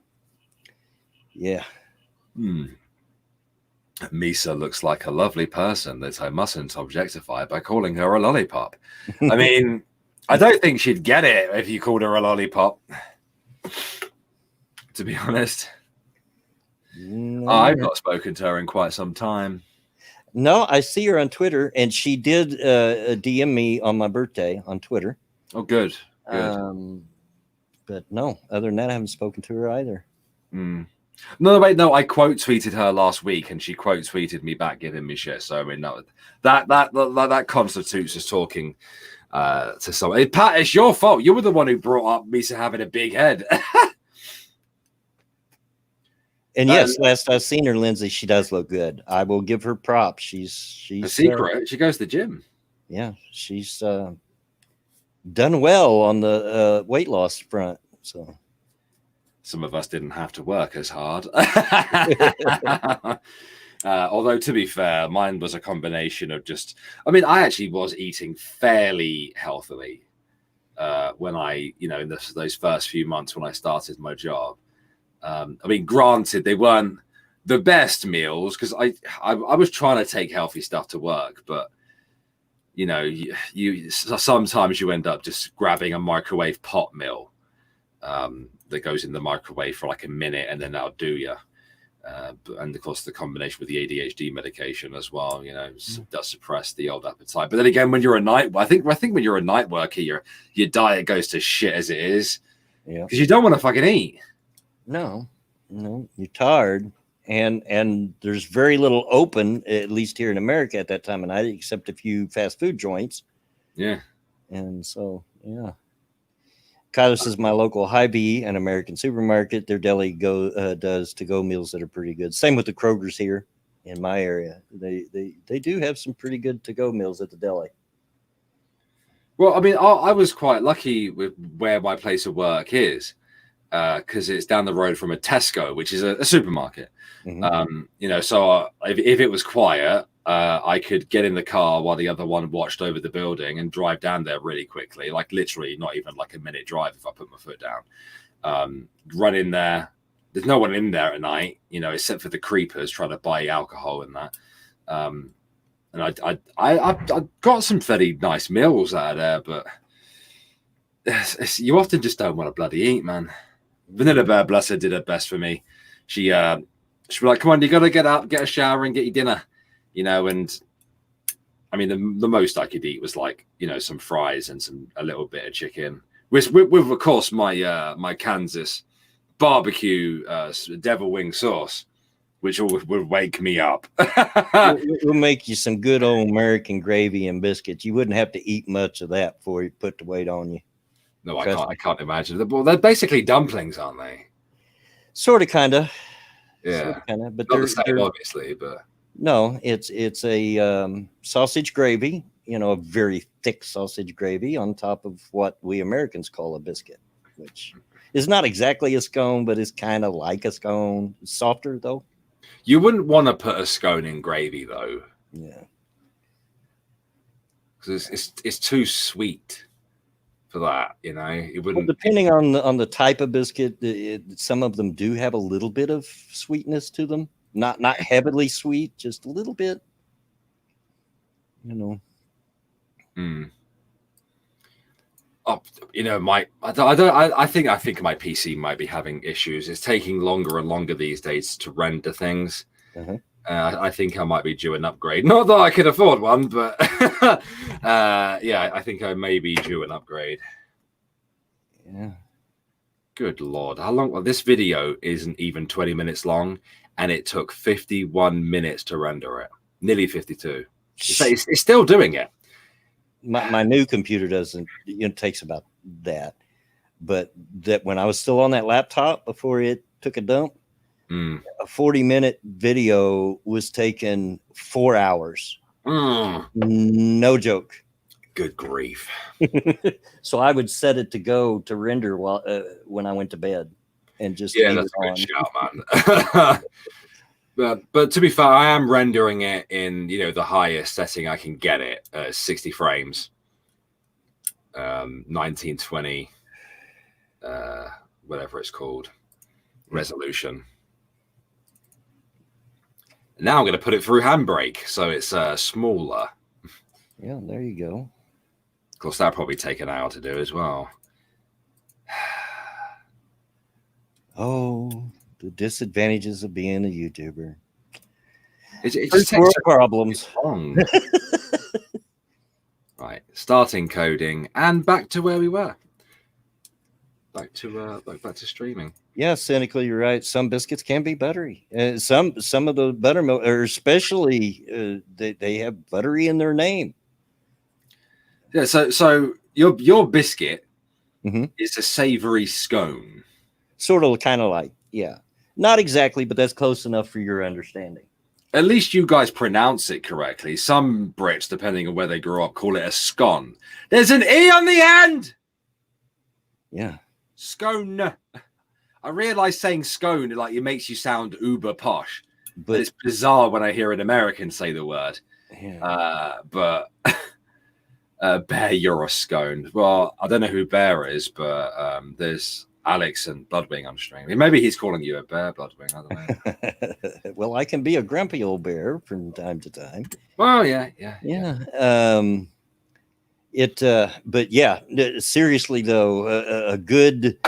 yeah. Misa looks like a lovely person that I mustn't objectify by calling her a lollipop. I mean, I don't think she'd get it if you called her a lollipop. To be honest, no. I've not spoken to her in quite some time. No, I see her on Twitter, and she did DM me on my birthday on Twitter. Oh, good. But no, other than that, I haven't spoken to her either. No, wait, no. I quote tweeted her last week, and she quote tweeted me back, giving me shit. So I mean, that constitutes as talking to someone. Hey, Pat, it's your fault. You were the one who brought up Misa having a big head. And yes, last I've seen her, Lindsay, she does look good. I will give her props. She's a secret. She goes to the gym. Yeah, she's done well on the weight loss front. So some of us didn't have to work as hard. Although, to be fair, mine was a combination of I actually was eating fairly healthily when I, in those first few months when I started my job. Granted, they weren't the best meals because I was trying to take healthy stuff to work, but you sometimes you end up just grabbing a microwave pot meal that goes in the microwave for like a minute, and then that'll do you. And of course, the combination with the ADHD medication as well, does suppress the old appetite. But then again, when you're I think when you're a night worker, your diet goes to shit as it is, because you don't want to fucking eat. No, you're tired, and there's very little open, at least here in America at that time of night, except a few fast food joints. Yeah, and so Kyler says my local Hy-Vee, an American supermarket, their deli does to-go meals that are pretty good. Same with the Kroger's here in my area. They do have some pretty good to-go meals at the deli. Well, I was quite lucky with where my place of work is. Because it's down the road from a Tesco, which is a supermarket. Mm-hmm. So if it was quiet, I could get in the car while the other one watched over the building and drive down there really quickly, like literally not even like a minute drive if I put my foot down. Run in there. There's no one in there at night, except for the creepers trying to buy alcohol and that. And I got some fairly nice meals out of there, but you often just don't want to bloody eat, man. Vanilla Bear, bless her, did her best for me. She'd be like, come on, you got to get up, get a shower and get your dinner, and the most I could eat was like, some fries and a little bit of chicken with of course, my Kansas barbecue devil wing sauce, which would wake me up. We'll make you some good old American gravy and biscuits. You wouldn't have to eat much of that before you put the weight on you. No, I can't imagine. Well, they're basically dumplings, aren't they? Sort of, kind of. Yeah, kind of. But not the same, obviously. But no, it's a sausage gravy. A very thick sausage gravy on top of what we Americans call a biscuit, which It's not exactly a scone, but it's kind of like a scone. It's softer though. You wouldn't want to put a scone in gravy though, Yeah. because it's too sweet for that. You know, it Well, wouldn't. depending on the type of biscuit, some of them do have a little bit of sweetness to them. Not heavily sweet, just a little bit. You know. Mm. Oh, you know, I think my PC might be having issues. It's taking longer and longer these days to render things. Uh-huh. I think I might be due an upgrade. Not that I could afford one, but yeah, I think I may be due an upgrade. Yeah. Good Lord. How long? Well, this video isn't even 20 minutes long, and it took 51 minutes to render it. Nearly 52. It's still doing it. My new computer doesn't, takes about that. But that when I was still on that laptop before it took a dump, a 40-minute video was taken 4 hours. No joke. Good grief. So I would set it to go to render while when I went to bed, and just yeah, that's a good shout, man. but to be fair, I am rendering it in the highest setting I can get it, 60 frames, 1920, whatever it's called, resolution. Now I'm going to put it through Handbrake, so it's smaller. Yeah, there you go. Of course, that'll probably take an hour to do as well. Oh, the disadvantages of being a YouTuber. It just takes problems. Long. Right, starting coding and back to where we were. Back to streaming. Yeah, cynically, you're right. Some biscuits can be buttery. Some of the buttermilk, or especially they have buttery in their name. Yeah, so your biscuit is a savory scone. Sort of, kind of like, yeah. Not exactly, but that's close enough for your understanding. At least you guys pronounce it correctly. Some Brits, depending on where they grew up, call it a scone. There's an E on the end! Yeah. Scone. I realize saying scone, like, it makes you sound uber posh. But it's bizarre when I hear an American say the word. Yeah. But Bear, you're a scone. Well, I don't know who Bear is, but there's Alex and Bloodwing on stream. Maybe he's calling you a bear, Bloodwing. I don't know. Well, I can be a grumpy old bear from time to time. Well, yeah. But yeah, seriously though, a good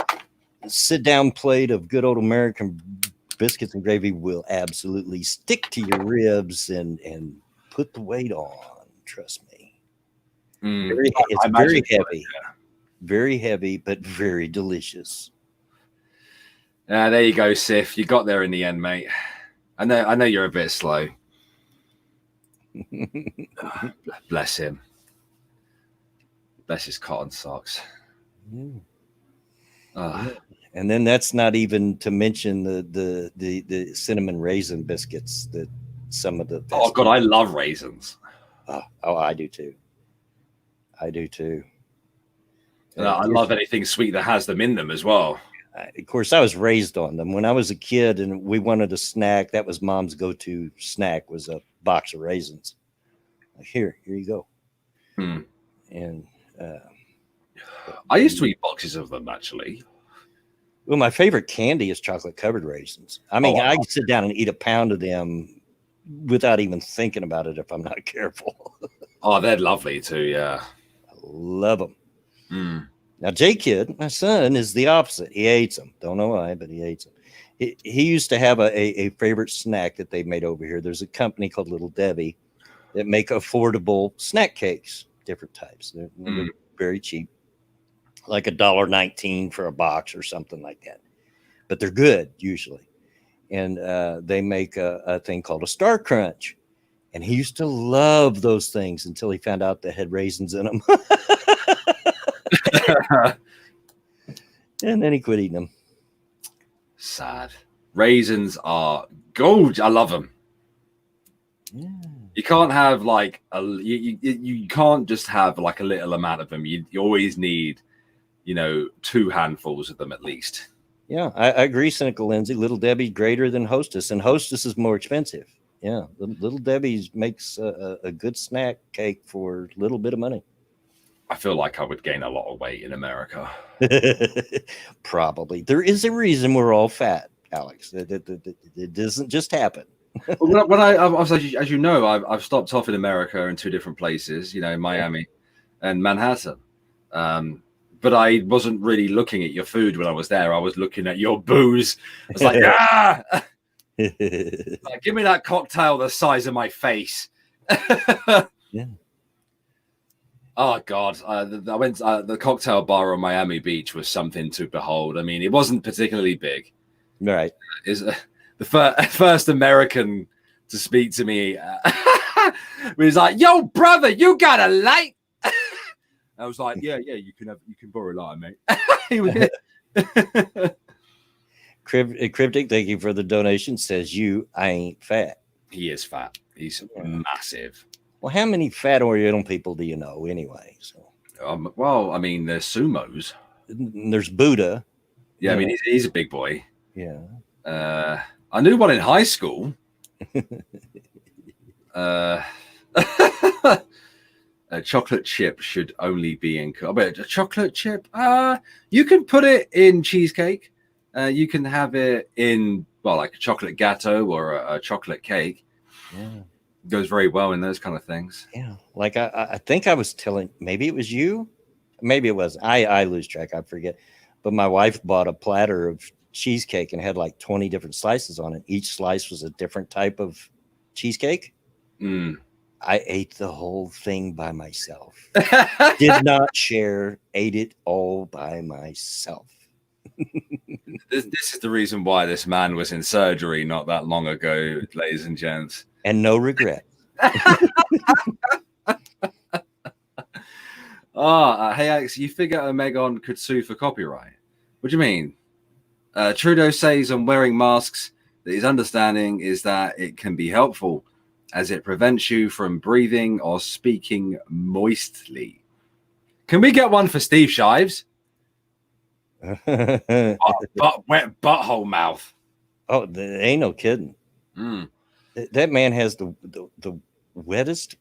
sit-down plate of good old American biscuits and gravy will absolutely stick to your ribs and put the weight on. Trust me. It's very heavy. Very heavy, but very delicious. There you go, Sif. You got there in the end, mate. I know you're a bit slow. Bless him. Bless his cotton socks. Yeah. And then that's not even to mention the cinnamon raisin biscuits that some of the. Oh God, I love raisins. Oh, I do too. I do too. I love anything sweet that has them in them as well. Of course, I was raised on them. When I was a kid and we wanted a snack, that was Mom's go-to snack, was a box of raisins. Like, here you go. And I used to eat boxes of them, actually. Well, my favorite candy is chocolate-covered raisins. I mean, I can sit down and eat a pound of them without even thinking about it if I'm not careful. Oh, they're lovely too, yeah. I love them. Now, J-Kid, my son, is the opposite. He hates them. Don't know why, but he hates them. He used to have a favorite snack that they made over here. There's a company called Little Debbie that make affordable snack cakes, different types. They're very cheap, like $1.19 for a box or something like that. But they're good usually. And they make a thing called a Star Crunch. And he used to love those things until he found out they had raisins in them. And then he quit eating them. Sad. Raisins are gold. I love them. Yeah. You can't have like you can't just have like a little amount of them. You always need 2 handfuls of them at least. Yeah, I agree, Cynical Lindsay. Little Debbie greater than Hostess, and Hostess is more expensive. Yeah, Little Debbie's makes a good snack cake for a little bit of money. I feel like I would gain a lot of weight in America. Probably. There is a reason we're all fat, Alex. It doesn't just happen. When I've, as you know, I've stopped off in America in 2 different places, Miami and Manhattan. But I wasn't really looking at your food when I was there. I was looking at your booze. I was like, like, give me that cocktail the size of my face. Yeah. Oh God! I went the cocktail bar on Miami Beach was something to behold. I mean, it wasn't particularly big. Right. Is the first American to speak to me? Was like, "Yo, brother, you got a light?" I was like, "Yeah, you can borrow a light, mate." Cryptic, thank you for the donation. Says I ain't fat. He is fat. He's massive. Well, how many fat Oriental people do you know anyway? So, well, I mean, there's sumos. There's Buddha. Yeah, I mean, he's a big boy. Yeah. I knew one in high school. A chocolate chip should only be in. A chocolate chip. You can put it in cheesecake. You can have it in like a chocolate gâteau or a chocolate cake. Yeah. Goes very well in those kind of things. Yeah, like I think I was telling, maybe it was you, maybe it was I lose track, I forget. But my wife bought a platter of cheesecake and had like 20 different slices on it. Each slice was a different type of cheesecake. I ate the whole thing by myself. Did not share, ate it all by myself. This is the reason why this man was in surgery not that long ago, ladies and gents. And no regret. Hey Alex, you figure Omegon could sue for copyright? What do you mean? Trudeau says on wearing masks that his understanding is that it can be helpful as it prevents you from breathing or speaking moistly. Can we get one for Steve Shives? Wet butthole mouth. Oh, ain't no kidding. That man has the wettest.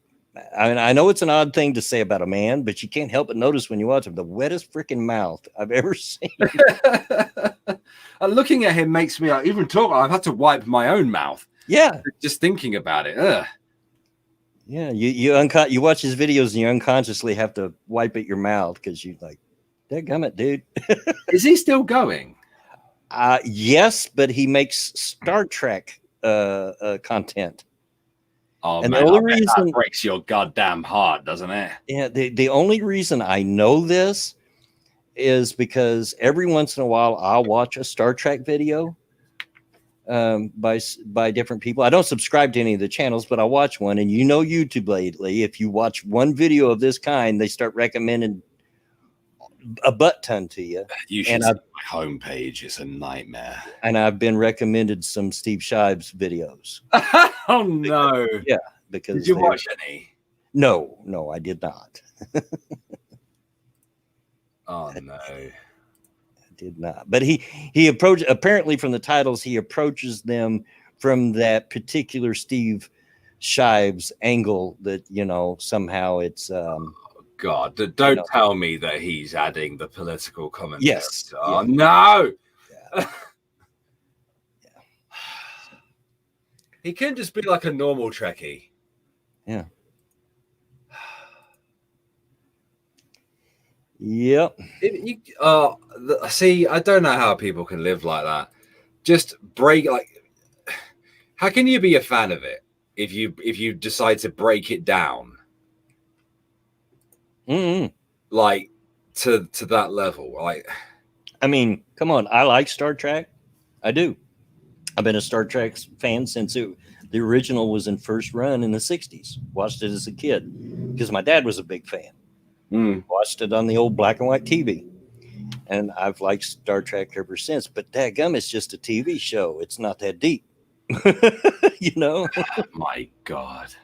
I mean, I know it's an odd thing to say about a man, but you can't help but notice when you watch him, the wettest freaking mouth I've ever seen. Looking at him makes me even talk. I've had to wipe my own mouth. Yeah, just thinking about it. Ugh. Yeah, you watch his videos and you unconsciously have to wipe at your mouth because you like, dadgummit, dude. Is he still going? Yes, but he makes Star Trek content. Oh, and man, the only reason that breaks your goddamn heart, doesn't it? Yeah, the only reason I know this is because every once in a while I'll watch a Star Trek video by different people. I don't subscribe to any of the channels, but I watch one. And YouTube lately, if you watch one video of this kind, they start recommending a butt ton to you. You should see my homepage. It's a nightmare. And I've been recommended some Steve Shives videos. Oh no! Yeah, because did you watch any? No, I did not. Oh no, I did not. But he approached. Apparently, from the titles, he approaches them from that particular Steve Shives angle. That somehow it's. God, don't tell me that he's adding the political commentary. Yes. Oh, no. Yeah. He can just be like a normal Trekkie. Yeah. Yep. See, I don't know how people can live like that. Just break, how can you be a fan of it if you decide to break it down? Like to that level, I mean, come on, I like Star Trek. I do. I've been a Star Trek fan since the original was in first run in the 60s. Watched it as a kid because my dad was a big fan. Watched it on the old black and white TV, and I've liked Star Trek ever since. But dadgum, it's just a TV show. It's not that deep. My God.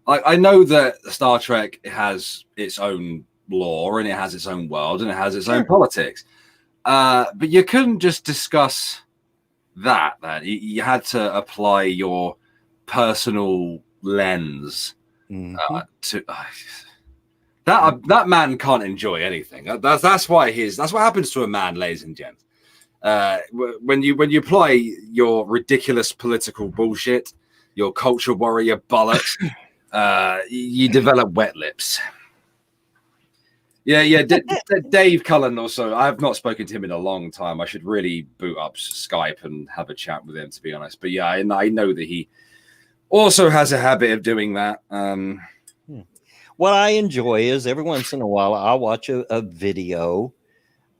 I know that Star Trek has its own law and it has its own world and it has its own politics. But you couldn't just discuss that. You had to apply your personal lens to that man can't enjoy anything. That's why that's what happens to a man, ladies and gents. When you apply your ridiculous political bullshit, your culture warrior bollocks, you develop wet lips. Yeah. Dave Cullen also. I have not spoken to him in a long time. I should really boot up Skype and have a chat with him, to be honest. But yeah, I know that he also has a habit of doing that. What I enjoy is every once in a while I'll watch a video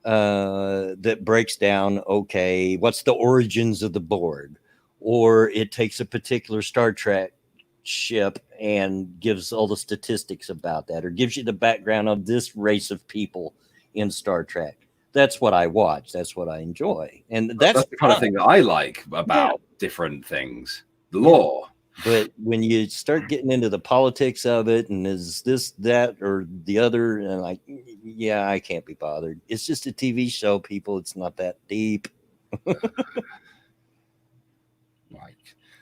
that breaks down, okay, what's the origins of the Borg, or it takes a particular Star Trek ship and gives all the statistics about that, or gives you the background of this race of people in Star Trek. That's what I watch. That's what I enjoy. And that's the kind of thing that I like about different things. The lore. But when you start getting into the politics of it, and is this, that, or the other, and like, yeah, I can't be bothered. It's just a TV show, people. It's not that deep.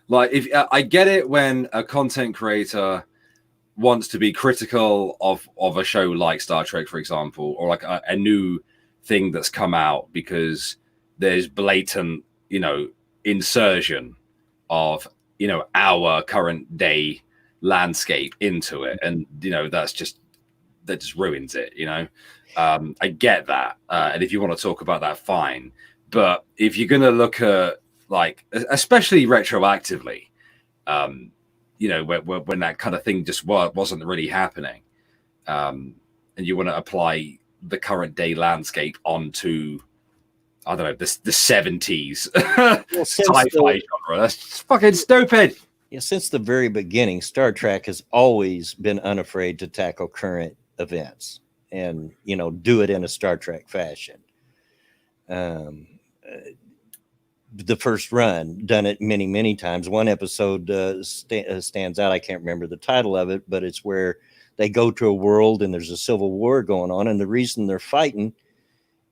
Like if I get it when a content creator wants to be critical of a show like Star Trek, for example, or like a new thing that's come out because there's blatant, insertion of, our current day landscape into it. And, that just ruins it, I get that. And if you want to talk about that, fine. But if you're going to look at, like, especially retroactively, when that kind of thing just wasn't really happening, and you want to apply the current day landscape onto, I don't know, the 70s sci-fi genre, that's fucking stupid. Yeah, since the very beginning, Star Trek has always been unafraid to tackle current events and, do it in a Star Trek fashion. The first run, done it many, many times. One episode stands out. I can't remember the title of it, but it's where they go to a world and there's a civil war going on. And the reason they're fighting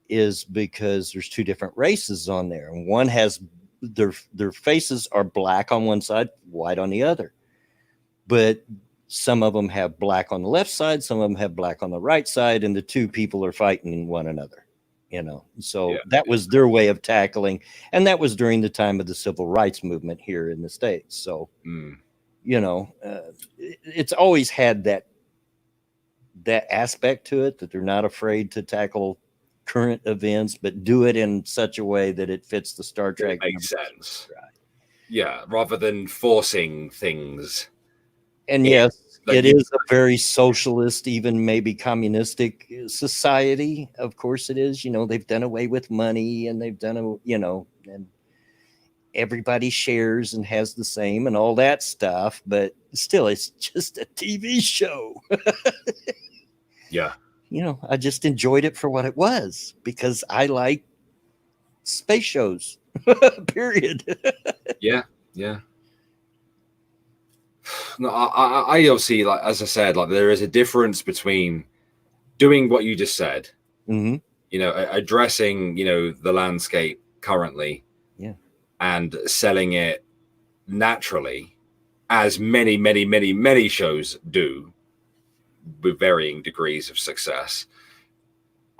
is because there's two different races on there. And one has their faces are black on one side, white on the other. But some of them have black on the left side, some of them have black on the right side, and the two people are fighting one another. So that was their way of tackling, and that was during the time of the civil rights movement here in the States. So, it's always had that aspect to it, that they're not afraid to tackle current events, but do it in such a way that it fits the Star Trek. It makes sense. Right. Yeah, rather than forcing things. And yes, it is a very socialist, even maybe communistic society. Of course it is. They've done away with money, and they've done, and everybody shares and has the same and all that stuff. But still, it's just a TV show. Yeah. I just enjoyed it for what it was, because I like space shows, period. Yeah. No, I obviously, like, as I said, like, there is a difference between doing what you just said, addressing, the landscape currently, and selling it naturally, as many, many, many, many shows do, with varying degrees of success,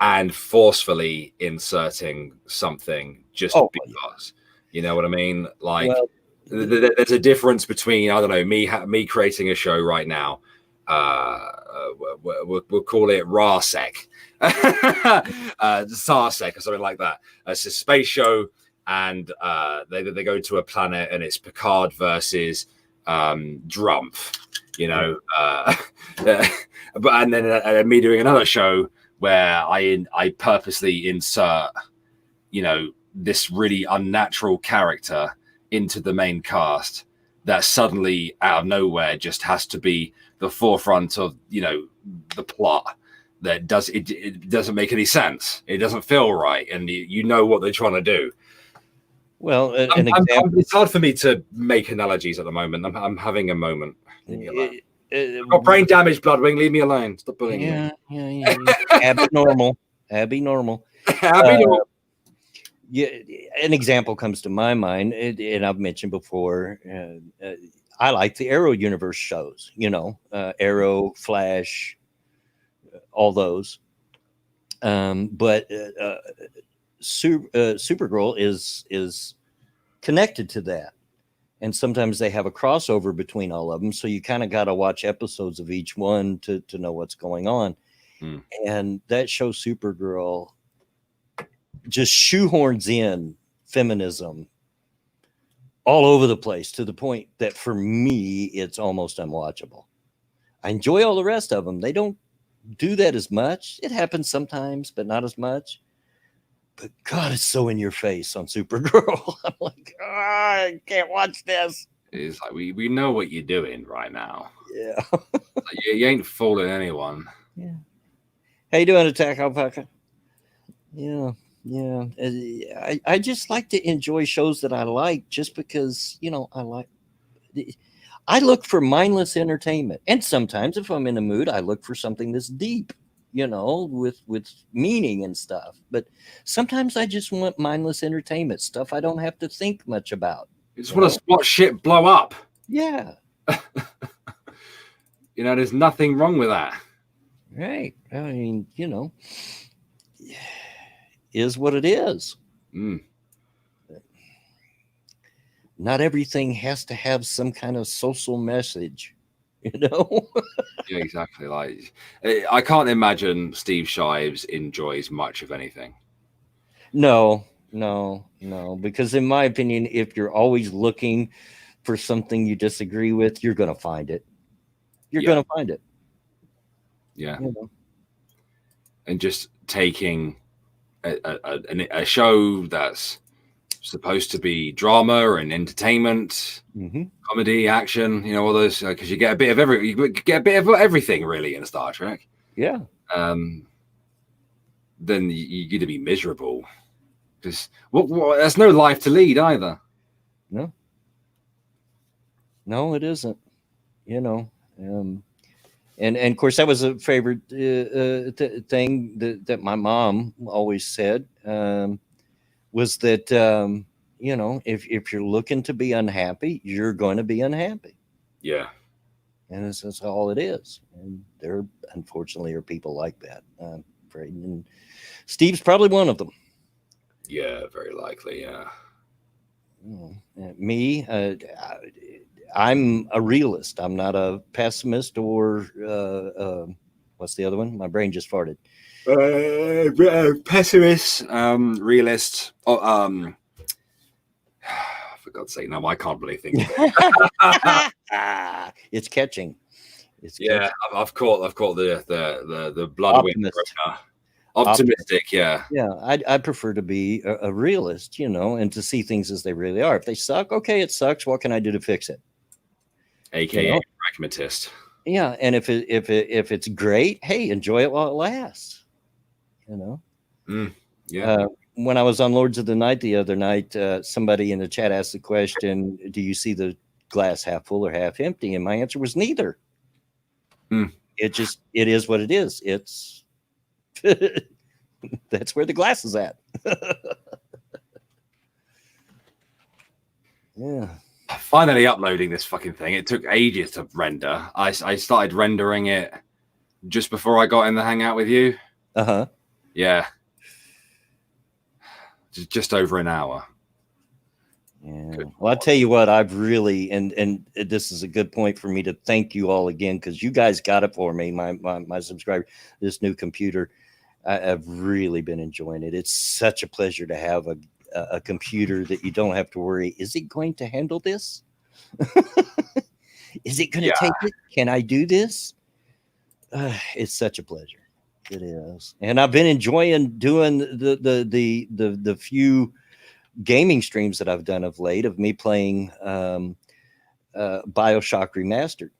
and forcefully inserting something just because, you know what I mean? Like, there's a difference between, I don't know, me creating a show right now. We'll call it RARSEC, SARSEC, or something like that. It's a space show, and they go to a planet, and it's Picard versus Drumpf, but and then me doing another show where I purposely insert, this really unnatural character into the main cast that suddenly out of nowhere just has to be the forefront of, the plot. That it doesn't make any sense. It doesn't feel right, and what they're trying to do. Well, an example. It's hard for me to make analogies at the moment. I'm having a moment. got brain damage, Bloodwing. Leave me alone. Stop bullying yeah, abnormal. me. Yeah, an example comes to my mind, and I've mentioned before. I like the Arrow universe shows. Arrow, Flash, all those. But Supergirl is connected to that, and sometimes they have a crossover between all of them. So you kind of got to watch episodes of each one to know what's going on. And that show, Supergirl, just shoehorns in feminism all over the place to the point that for me it's almost unwatchable. I enjoy all the rest of them. They don't do that as much. It happens sometimes, but not as much. But God, it's so in your face on Supergirl. I'm like, I can't watch this. It's like we know what you're doing right now. Yeah. You ain't fooling anyone. Yeah. How you doing, Attack Alpaca? Yeah. I just like to enjoy shows that I like just because, I look for mindless entertainment. And sometimes if I'm in a mood, I look for something that's deep, with meaning and stuff. But sometimes I just want mindless entertainment, stuff I don't have to think much about. You just want to watch shit blow up. Yeah. There's nothing wrong with that. Right. I mean, is what it is. Not everything has to have some kind of social message, Yeah, exactly. Like, I can't imagine Steve Shives enjoys much of anything. No, because in my opinion, if you're always looking for something you disagree with, you're going to find it. You're going to find it. Yeah. And just taking a show that's supposed to be drama and entertainment, comedy, action, all those, because you get a bit of everything really in Star Trek. Yeah. Then you're going to be miserable because there's no life to lead either. No, it isn't. And of course, that was a favorite thing that my mom always said, was that, if you're looking to be unhappy, you're going to be unhappy. Yeah. And that's all it is. And there, unfortunately, are people like that. I'm afraid. And Steve's probably one of them. Yeah, very likely. Yeah. Me, I'm a realist. I'm not a pessimist or what's the other one? My brain just farted. Pessimist, realist. For God's sake, no, I can't really think of it. It's catching. Catching. I've caught the blood optimistic. Yeah. I prefer to be a realist, and to see things as they really are. If they suck, okay, it sucks. What can I do to fix it? AKA pragmatist. Yeah, and if it's great, hey, enjoy it while it lasts. Yeah. When I was on Lords of the Night the other night, somebody in the chat asked the question, do you see the glass half full or half empty? And my answer was neither. It is what it is. It's that's where the glass is at. Yeah. Finally uploading this fucking thing. It took ages to render. I started rendering it just before I got in the hangout with you. Yeah. Just over an hour. Yeah. Well, I'll tell you what, I've really, and this is a good point for me to thank you all again, because you guys got it for me, my subscriber, this new computer. I've really been enjoying it. It's such a pleasure to have a computer that you don't have to worry, is it going to handle this? Is it going to take it? Can I do this? It's such a pleasure. It is. And I've been enjoying doing the few gaming streams that I've done of late of me playing BioShock Remastered.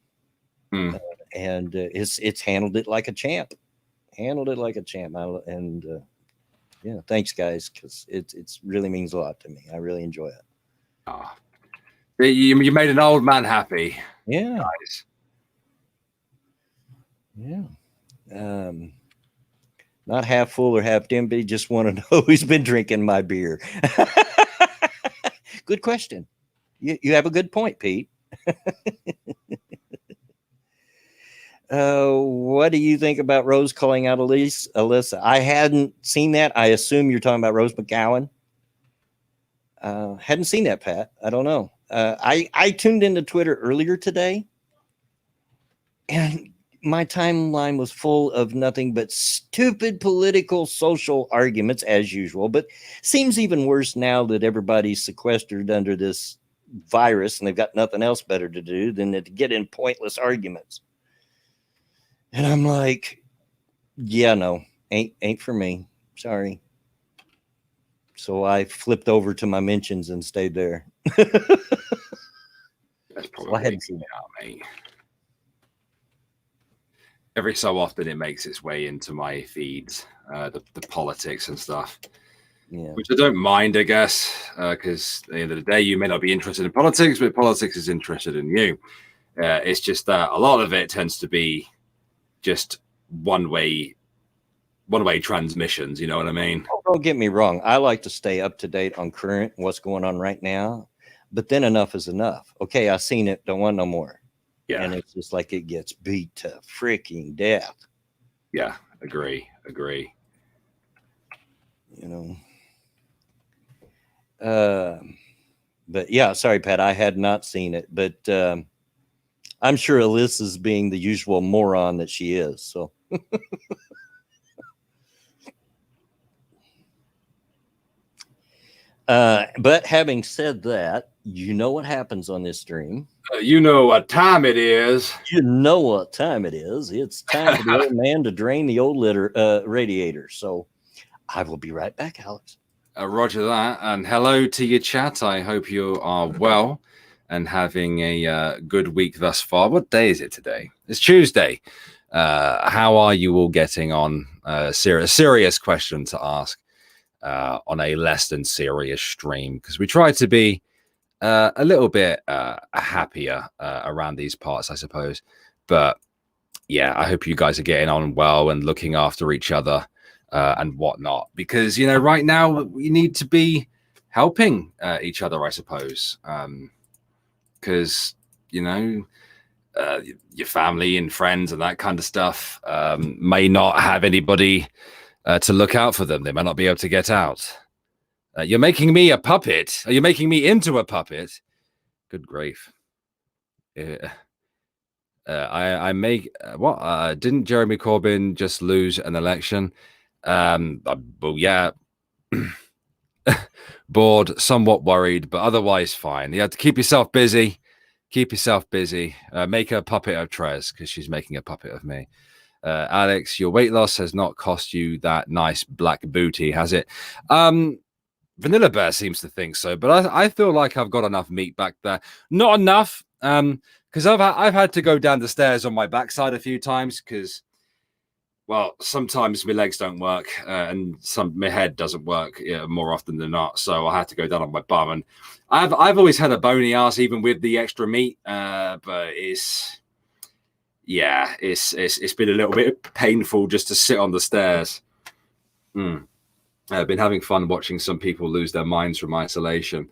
And it's handled it like a champ. Yeah, thanks guys, because it's really means a lot to me. I really enjoy it. You made an old man happy. Yeah. Guys. Yeah. Not half full or half empty. Just want to know who's been drinking my beer. Good question. You have a good point, Pete. What do you think about Rose calling out Alyssa? I hadn't seen that. I assume you're talking about Rose McGowan. Hadn't seen that, Pat. I don't know. I tuned into Twitter earlier today, and my timeline was full of nothing but stupid political social arguments as usual. But seems even worse now that everybody's sequestered under this virus and they've got nothing else better to do than to get in pointless arguments. And I'm like, yeah, no, ain't for me. Sorry. So I flipped over to my mentions and stayed there. That's probably Well, I hadn't seen it. out, mate. Every so often it makes its way into my feeds, the politics and stuff. Yeah. Which I don't mind, I guess, because at the end of the day, you may not be interested in politics, but politics is interested in you. It's just that a lot of it tends to be just one-way transmissions. You know what I mean? Oh, don't get me wrong. I like to stay up to date on current what's going on right now, but then enough is enough. Okay, I seen it. Don't want no more. Yeah, and it's just like it gets beat to freaking death. Yeah, agree. You know. But yeah, sorry, Pat. I had not seen it, but I'm sure Alyssa's being the usual moron that she is. So. But having said that, you know what happens on this stream. You know what time it is. You know what time it is. It's time for the old man to drain the old radiator. So I will be right back, Alex. Roger that. And hello to your chat. I hope you are well and having a good week thus far. What day is it today? It's Tuesday. How are you all getting on? Serious question to ask on a less than serious stream, because we try to be a little bit happier around these parts, I suppose. But yeah, I hope you guys are getting on well and looking after each other and whatnot, because, you know, right now we need to be helping each other, I suppose, because, you know, your family and friends and that kind of stuff may not have anybody to look out for them. They might not be able to get out. You're making me a puppet. Are you making me into a puppet? Good grief. I make what? Didn't Jeremy Corbyn just lose an election? Well, yeah. Bored, somewhat worried, but otherwise fine. You have to keep yourself busy. Keep yourself busy. Make a puppet of Trez, because she's making a puppet of me. Alex, your weight loss has not cost you that nice black booty, has it? Vanilla Bear seems to think so, but I feel like I've got enough meat back there. Not enough, because I've had to go down the stairs on my backside a few times, because, well, sometimes my legs don't work and my head doesn't work more often than not. So I had to go down on my bum, and I've always had a bony ass even with the extra meat, but it's been a little bit painful just to sit on the stairs. I've been having fun watching some people lose their minds from isolation.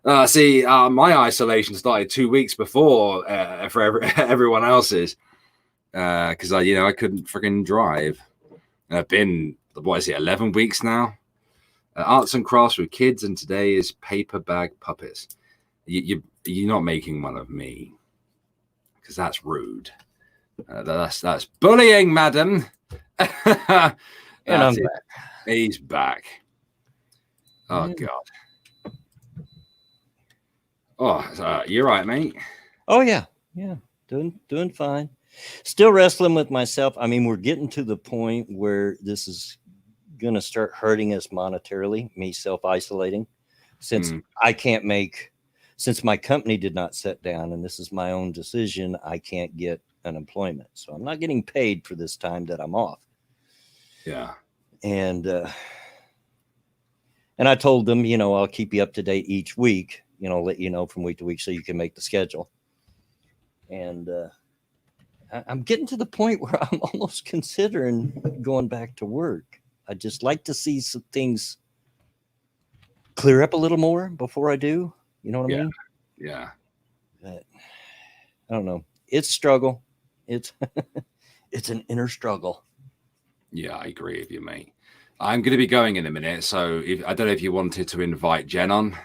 My isolation started 2 weeks before for everyone else's, because I couldn't freaking drive. And I've been, 11 weeks now? Arts and crafts with kids, and today is paper bag puppets. You're not making one of me, because that's rude. That's bullying, madam. And I'm back. He's back. Oh, God. Oh, you're right, mate. Oh, yeah. Doing fine. Still wrestling with myself. I mean, we're getting to the point where this is going to start hurting us monetarily, me self-isolating, since since my company did not set down, and this is my own decision, I can't get unemployment. So I'm not getting paid for this time that I'm off. Yeah. And I told them, I'll keep you up to date each week, let you know from week to week so you can make the schedule. And I'm getting to the point where I'm almost considering going back to work. I just like to see some things clear up a little more before I do. You know what I Yeah, mean? yeah, But I don't know. It's struggle. It's it's an inner struggle. yeah. I agree with you, mate. I'm going to be going in a minute, so I don't know if you wanted to invite Jen on.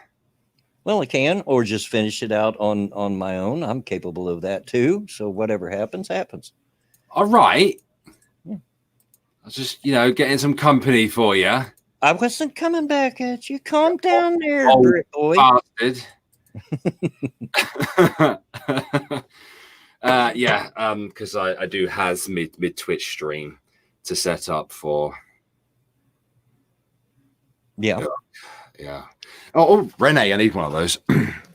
Well, I can, or just finish it out on my own. I'm capable of that too. So whatever happens, happens. All right. Yeah. I was just, getting some company for you. I wasn't coming back at you. Calm down there, Old Brick boy. bastard. Yeah, because I do has mid Twitch stream to set up for. Yeah. Yeah. Oh, Renee, I need one of those.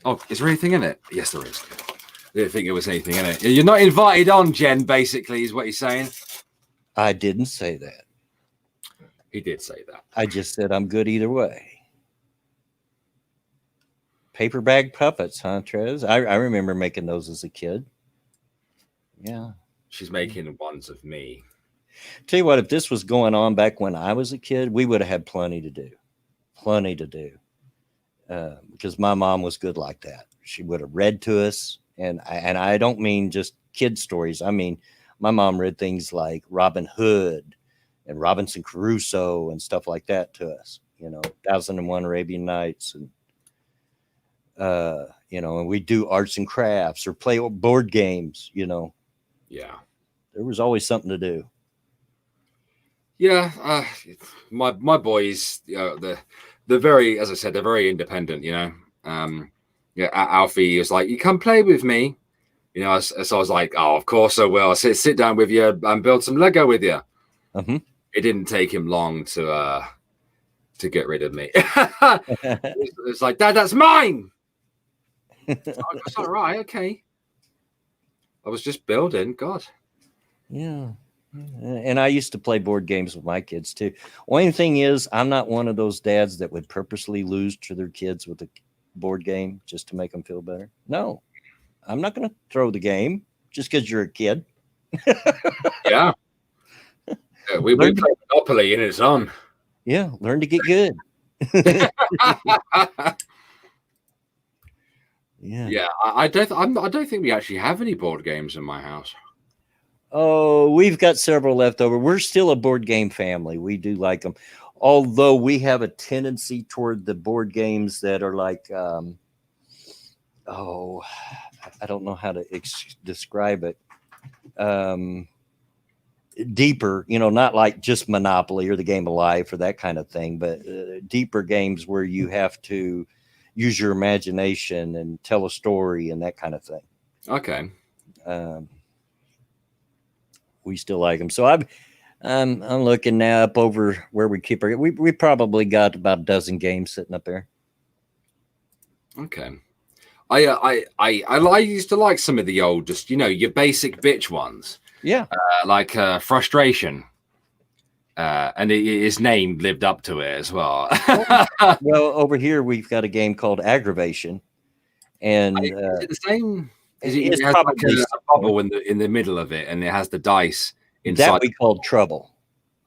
Oh, is there anything in it? Yes, there is. I didn't think there was anything in it. You're not invited on, Jen, basically, is what he's saying. I didn't say that. He did say that. I just said I'm good either way. Paper bag puppets, huh, Trez? I remember making those as a kid. Yeah. She's making ones of me. Tell you what, if this was going on back when I was a kid, we would have had plenty to do. Plenty to do. Because my mom was good like that. She would have read to us. And I don't mean just kid stories. I mean, my mom read things like Robin Hood and Robinson Crusoe and stuff like that to us. 1001 Arabian Nights. And, and we do arts and crafts or play board games, Yeah. There was always something to do. Yeah. My boys, they're very, as I said, they're very independent, Yeah, Alfie was like, "You come play with me," So I was like, "Oh, of course I will. I'll sit down with you and build some Lego with you." Uh-huh. It didn't take him long to get rid of me. It's like, "Dad, that's mine." Oh, that's all right. Okay. I was just building. God. Yeah. And I used to play board games with my kids too. Only thing is, I'm not one of those dads that would purposely lose to their kids with a board game just to make them feel better. No, I'm not going to throw the game just because you're a kid. Yeah. We play Monopoly in its own. Yeah, learn to get good. Yeah. I don't think we actually have any board games in my house. Oh, we've got several left over. We're still a board game family. We do like them, although we have a tendency toward the board games that are like, I don't know how to describe it. Deeper, not like just Monopoly or the Game of Life or that kind of thing, but deeper games where you have to use your imagination and tell a story and that kind of thing. Okay. We still like them. So I'm looking now up over where we keep our. We probably got about a dozen games sitting up there. Okay. I used to like some of the old, just your basic bitch ones. Yeah. Like Frustration. And his name lived up to it as well. Well, over here we've got a game called Aggravation, and is it the same? It's it has probably like a bubble in the middle of it, and it has the dice inside. That we called Trouble.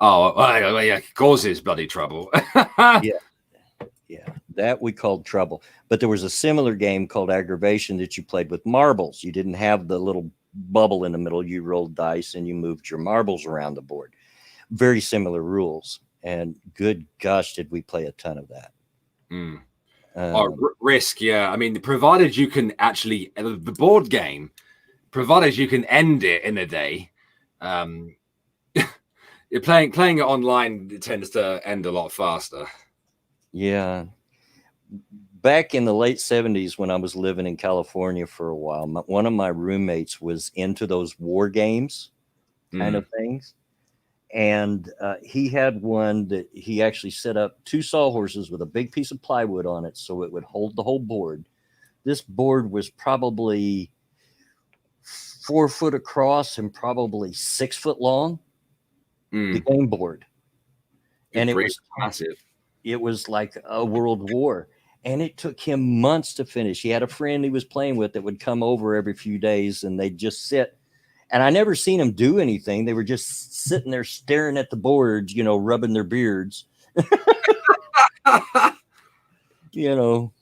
Oh, yeah, it causes bloody trouble. Yeah, that we called Trouble. But there was a similar game called Aggravation that you played with marbles. You didn't have the little bubble in the middle. You rolled dice and you moved your marbles around the board. Very similar rules. And good gosh, did we play a ton of that. Mm. Risk, yeah. I mean, provided you can actually, the board game, provided you can end it in a day, you're playing it online, it tends to end a lot faster. Yeah. Back in the late 70s when I was living in California for a while, one of my roommates was into those war games kind of things. And he had one that he actually set up 2 sawhorses with a big piece of plywood on it so it would hold the whole board. This board was probably 4 foot across and probably 6 foot long. The game board. And it was massive. It was like a world war. And it took him months to finish. He had a friend he was playing with that would come over every few days and they'd just sit And I never seen them do anything. They were just sitting there staring at the boards, rubbing their beards, you know.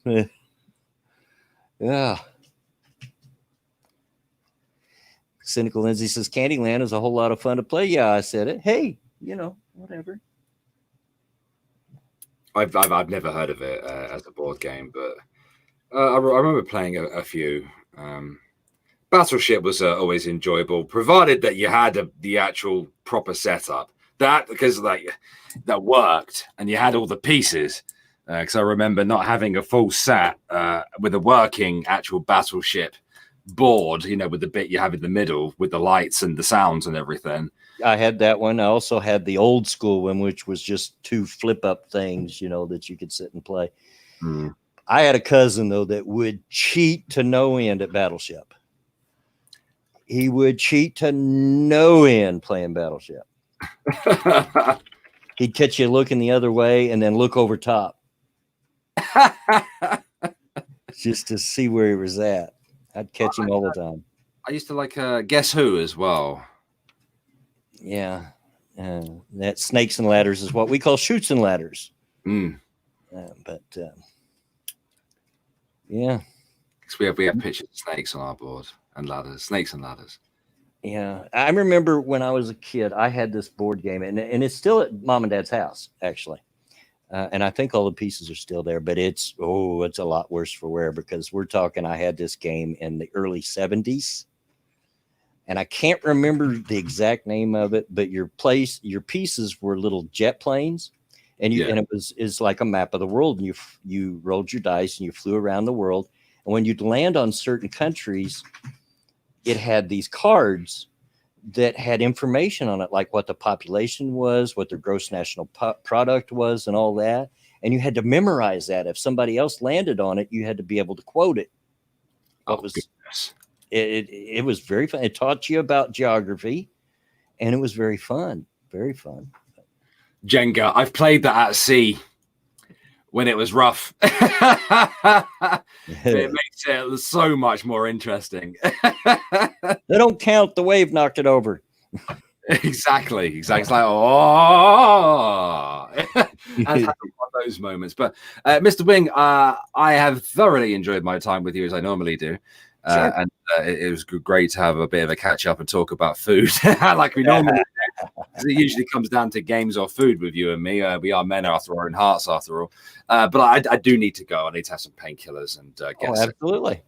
Yeah. Cynical Lindsay says Candyland is a whole lot of fun to play. Yeah, I said it. Hey, whatever. I've never heard of it as a board game, but I remember playing a few. Battleship was always enjoyable, provided that you had the actual proper setup. Because that worked, and you had all the pieces. Because I remember not having a full set with a working actual Battleship board, with the bit you have in the middle with the lights and the sounds and everything. I had that one. I also had the old school one, which was just two flip up things, that you could sit and play. I had a cousin, though, that would cheat to no end at Battleship. He would cheat to no end playing Battleship. He'd catch you looking the other way and then look over top just to see where he was at. I'd catch him all the time. I used to like Guess Who as well. Yeah. That Snakes and Ladders is what we call Shoots and Ladders. But yeah. Because we have pictures of snakes on our board and ladders, snakes and ladders. Yeah. I remember when I was a kid, I had this board game, and it's still at Mom and Dad's house, actually. And I think all the pieces are still there, but it's a lot worse for wear, because we're talking, I had this game in the early 70s, and I can't remember the exact name of it, but your pieces were little jet planes, and it's like a map of the world, and you rolled your dice and you flew around the world. And when you'd land on certain countries, it had these cards that had information on it, like what the population was, what their gross national product was, and all that. And you had to memorize that. If somebody else landed on it, you had to be able to quote it. Goodness. It was very fun. It taught you about geography, and it was very fun. Very fun. Jenga. I've played that at sea when it was rough. It makes it so much more interesting. They don't count. The wave knocked it over. Exactly. It's like, oh, and one of those moments. But Mr. Wing, I have thoroughly enjoyed my time with you, as I normally do. Sure. And it was great to have a bit of a catch up and talk about food like we normally do. It usually comes down to games or food with you and me. We are men after our own hearts, after all. But I do need to go. I need to have some painkillers and get absolutely.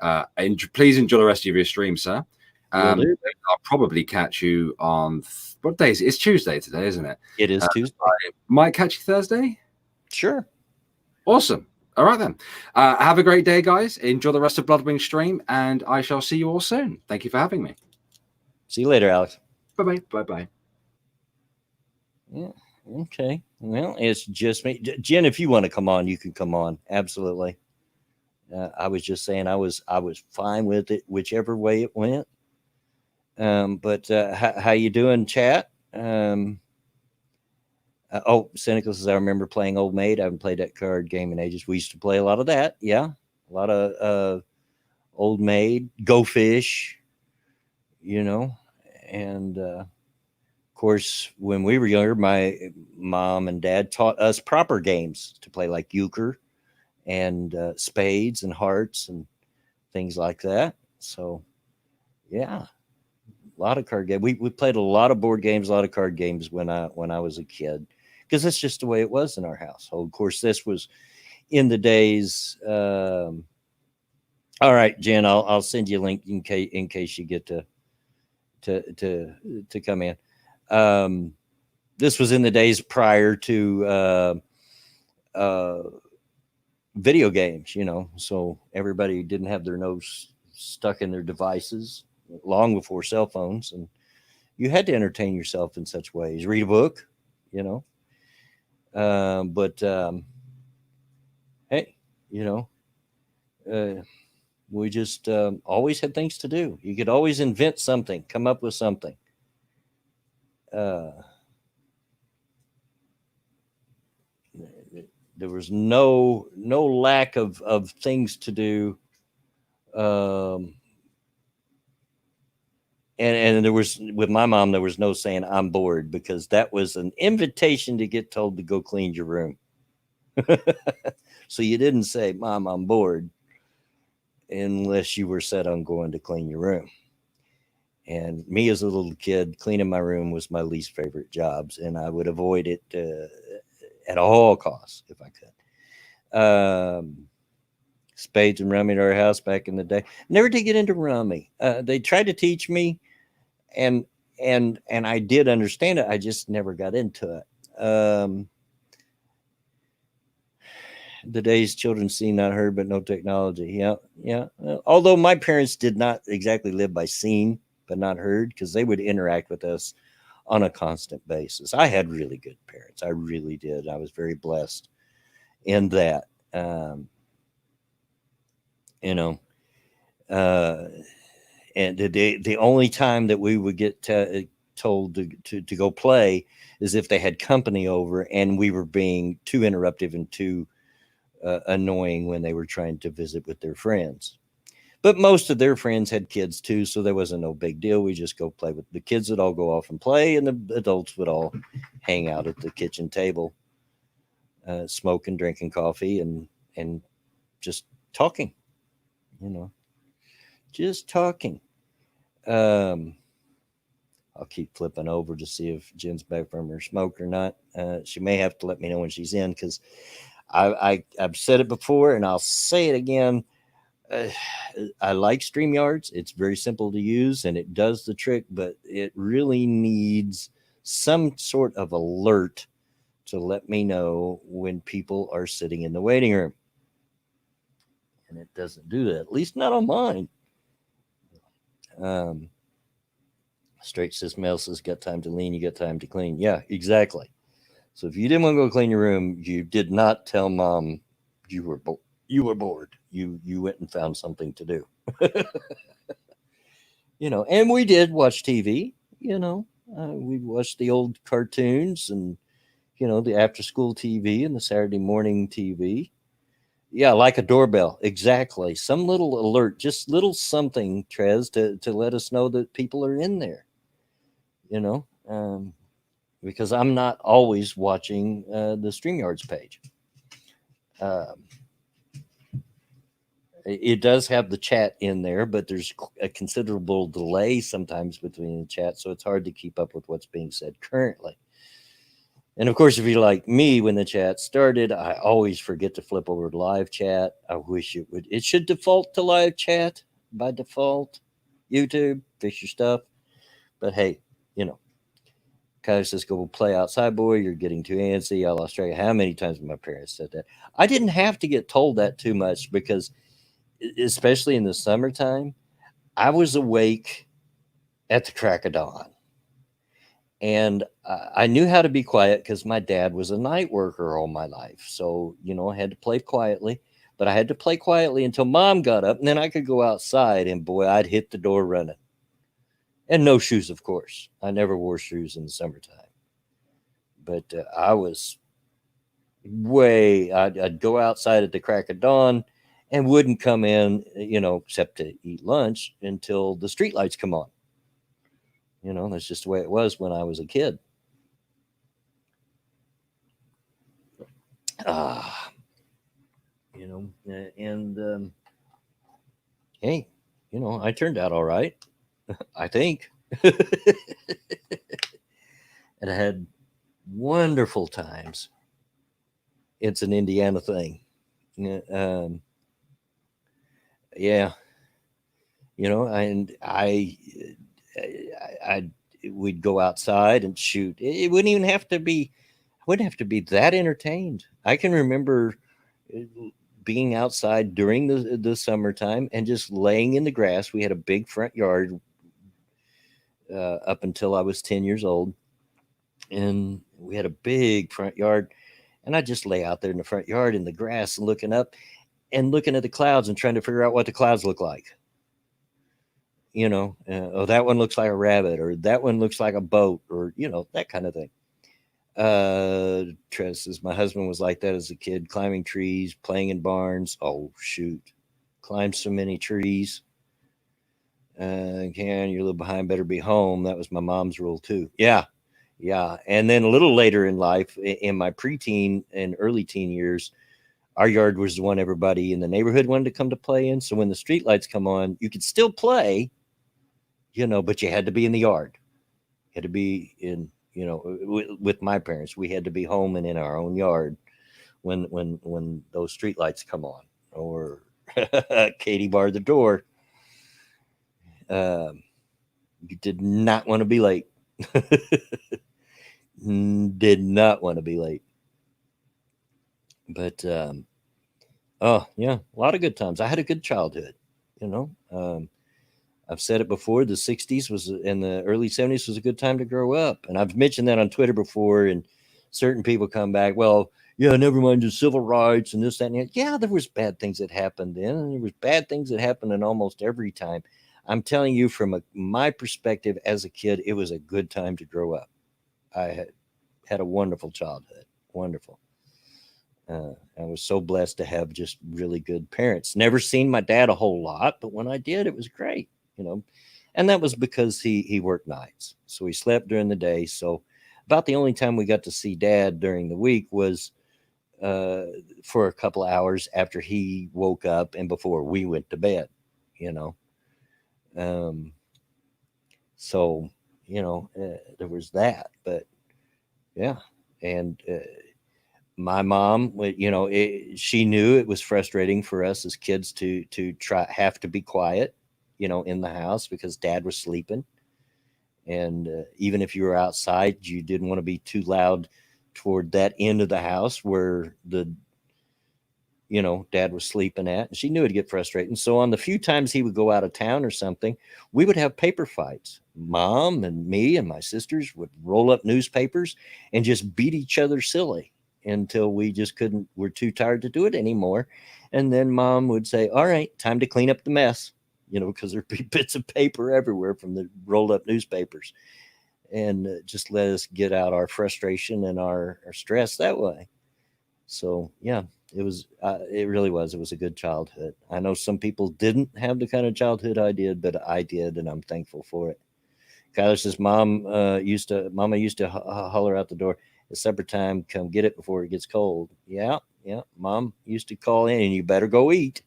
And please enjoy the rest of your stream, sir. I'll probably catch you on what day is it? It's Tuesday today, isn't it? It is Tuesday. I might catch you Thursday. Sure. Awesome. All right, then. Have a great day, guys. Enjoy the rest of Bloodwing stream, and I shall see you all soon. Thank you for having me. See you later, Alex. Bye-bye. Bye-bye. Yeah. Okay. Well, it's just me. Jen, if you want to come on, you can come on. Absolutely. I was just saying I was fine with it, whichever way it went. But how you doing, chat? Cynical says, I remember playing Old Maid. I haven't played that card game in ages. We used to play a lot of that. Yeah. A lot of Old Maid, Go Fish, and of course, when we were younger, my mom and dad taught us proper games to play, like euchre and spades and hearts and things like that. So, yeah, a lot of card games. We played a lot of board games, a lot of card games when I was a kid, because that's just the way it was in our household. Of course, this was in the days. All right, Jen, I'll send you a link in case you get to come in. This was in the days prior to video games, so everybody didn't have their nose stuck in their devices long before cell phones, and you had to entertain yourself in such ways. Read a book, but hey, we just always had things to do. You could always invent something, come up with something. There was no lack of things to do. And there was, with my mom, there was no saying I'm bored, because that was an invitation to get told to go clean your room. So you didn't say, Mom, I'm bored, unless you were set on going to clean your room. And me as a little kid, cleaning my room was my least favorite jobs, and I would avoid it at all costs if I could. Spades and rummy at our house back in the day. Never did get into rummy. They tried to teach me, and and I did understand it. I just never got into it. The days children see, not heard, but no technology. Yeah, yeah. Although my parents did not exactly live by seen but not heard, because they would interact with us on a constant basis. I had really good parents. I really did. I was very blessed in that. Um, you know, uh, and the only time that we would get told to go play is if they had company over and we were being too interruptive and too annoying when they were trying to visit with their friends. But most of their friends had kids too, so there wasn't no big deal. We just go play with the kids. Would all go off and play, and the adults would all hang out at the kitchen table, smoking, drinking coffee, and just talking. You know, just talking. Um, I'll keep flipping over to see if Jen's back from her smoke or not. She may have to let me know when she's in, because I've said it before and I'll say it again. Uh, I like StreamYards. It's very simple to use and it does the trick, but it really needs some sort of alert to let me know when people are sitting in the waiting room. And it doesn't do that, at least not on mine. Um, Straight says, Mel says, got time to lean, you got time to clean. Yeah, exactly. So if you didn't want to go clean your room, you did not tell mom you were you were bored. You went and found something to do. And we did watch TV. We watched the old cartoons and the after school TV and the Saturday morning TV. Yeah, like a doorbell. Exactly. Some little alert, just little something, Trez, to let us know that people are in there. You know, because I'm not always watching the StreamYards page. Um, it does have the chat in there, but there's a considerable delay sometimes between the chat, so it's hard to keep up with what's being said currently. And of course, if you're like me, when the chat started, I always forget to flip over to live chat. I wish it would. It should default to live chat by default. YouTube, fix your stuff. But hey, you know, Kyle says, go play outside, boy. You're getting too antsy. I lost track of how many times my parents said that. I didn't have to get told that too much, because, especially in the summertime, I was awake at the crack of dawn. And I knew how to be quiet because my dad was a night worker all my life. So, I had to play quietly, but I had to play quietly until mom got up, and then I could go outside, and boy, I'd hit the door running. And no shoes, of course. I never wore shoes in the summertime. But I was I'd go outside at the crack of dawn and wouldn't come in, except to eat lunch until the streetlights come on. That's just the way it was when I was a kid. Ah, and hey, I turned out all right, I think. And I had wonderful times. It's an Indiana thing. Yeah, yeah, and I we'd go outside and shoot. It wouldn't even have to be. I wouldn't have to be that entertained. I can remember uh, being outside during the summertime and just laying in the grass. We had a big front yard up until I was 10 years old, and we had a big front yard. And I just lay out there in the front yard in the grass and looking up and looking at the clouds and trying to figure out what the clouds look like. Oh, that one looks like a rabbit, or that one looks like a boat, or that kind of thing. Tress says, my husband was like that as a kid, climbing trees, playing in barns. Oh shoot, climbed so many trees. Can you're a little behind, better be home. That was my mom's rule too. Yeah, yeah. And then a little later in life, in my preteen and early teen years, our yard was the one everybody in the neighborhood wanted to come to play in. So when the street lights come on, you could still play, but you had to be in the yard. You had to be in, with my parents. We had to be home and in our own yard when those street lights come on, or Katie barred the door. Um, you did not want to be late. Did not want to be late. But oh yeah, a lot of good times. I had a good childhood. You know, I've said it before. The '60s was and the early '70s was a good time to grow up, and I've mentioned that on Twitter before. And certain people come back, well, yeah, never mind the civil rights and this, that, and that. Yeah, there was bad things that happened then, and there was bad things that happened in almost every time. I'm telling you, from my perspective as a kid, it was a good time to grow up. I had a wonderful childhood, wonderful. I was so blessed to have just really good parents. Never seen my dad a whole lot, but when I did, it was great, you know. And that was because he worked nights, so he slept during the day. So about the only time we got to see dad during the week was uh, for a couple of hours after he woke up and before we went to bed, you know. Um, so there was that, but yeah, and my mom, she knew it was frustrating for us as kids to try have to be quiet, in the house because dad was sleeping, and even if you were outside, you didn't want to be too loud toward that end of the house where dad was sleeping at. And she knew it'd get frustrating. So on the few times he would go out of town or something, we would have paper fights. Mom and me and my sisters would roll up newspapers and just beat each other silly until we just couldn't, we're too tired to do it anymore. And then mom would say, all right, time to clean up the mess, because there'd be bits of paper everywhere from the rolled up newspapers. And just let us get out our frustration and our stress that way. So yeah, it really was. It was a good childhood. I know some people didn't have the kind of childhood I did, but I did, and I'm thankful for it. Kyler says, Mama used to holler out the door at supper time, come get it before it gets cold. Yeah, yeah. Mom used to call in, and you better go eat.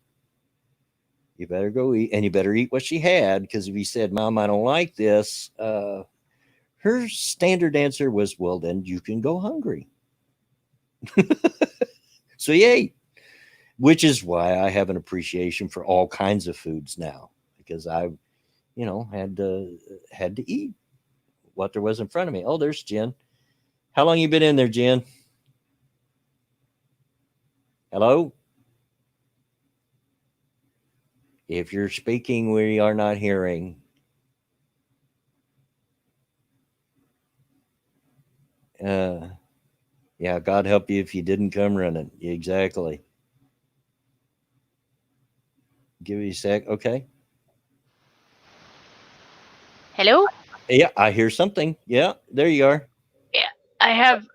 You better go eat, and you better eat what she had, because if you said, Mom, I don't like this, her standard answer was, well, then you can go hungry. So he ate, which is why I have an appreciation for all kinds of foods now, because I, had to eat what there was in front of me. Oh, there's Jen. How long you been in there, Jen? Hello? If you're speaking, we are not hearing. Uh, yeah, God help you if you didn't come running. Exactly. Give me a sec. Okay. Hello? Yeah, I hear something. Yeah, there you are. Yeah, I have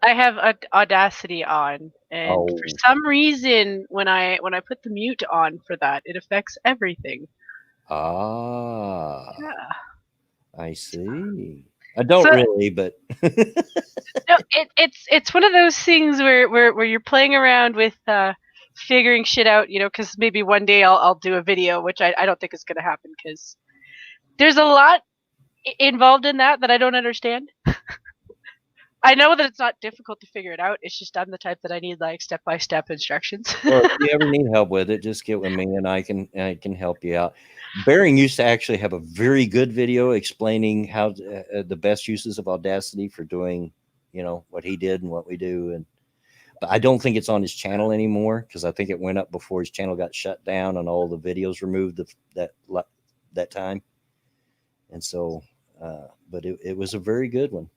Audacity on, and for Oh, some reason, when I put the mute on for that, it affects everything. ah, Yeah. I see. I don't So really, but no, it's one of those things where you're playing around with figuring shit out, because maybe one day I'll do a video, which I don't think is going to happen because there's a lot involved in that I don't understand. I know that it's not difficult to figure it out. It's just I'm the type that I need like step by step instructions. well, if you ever need help with it, just get with me and I can help you out. Bering used to actually have a very good video explaining how the best uses of Audacity for doing, what he did and what we do. And but I don't think it's on his channel anymore because I think it went up before his channel got shut down and all the videos removed that time. And so, but it was a very good one.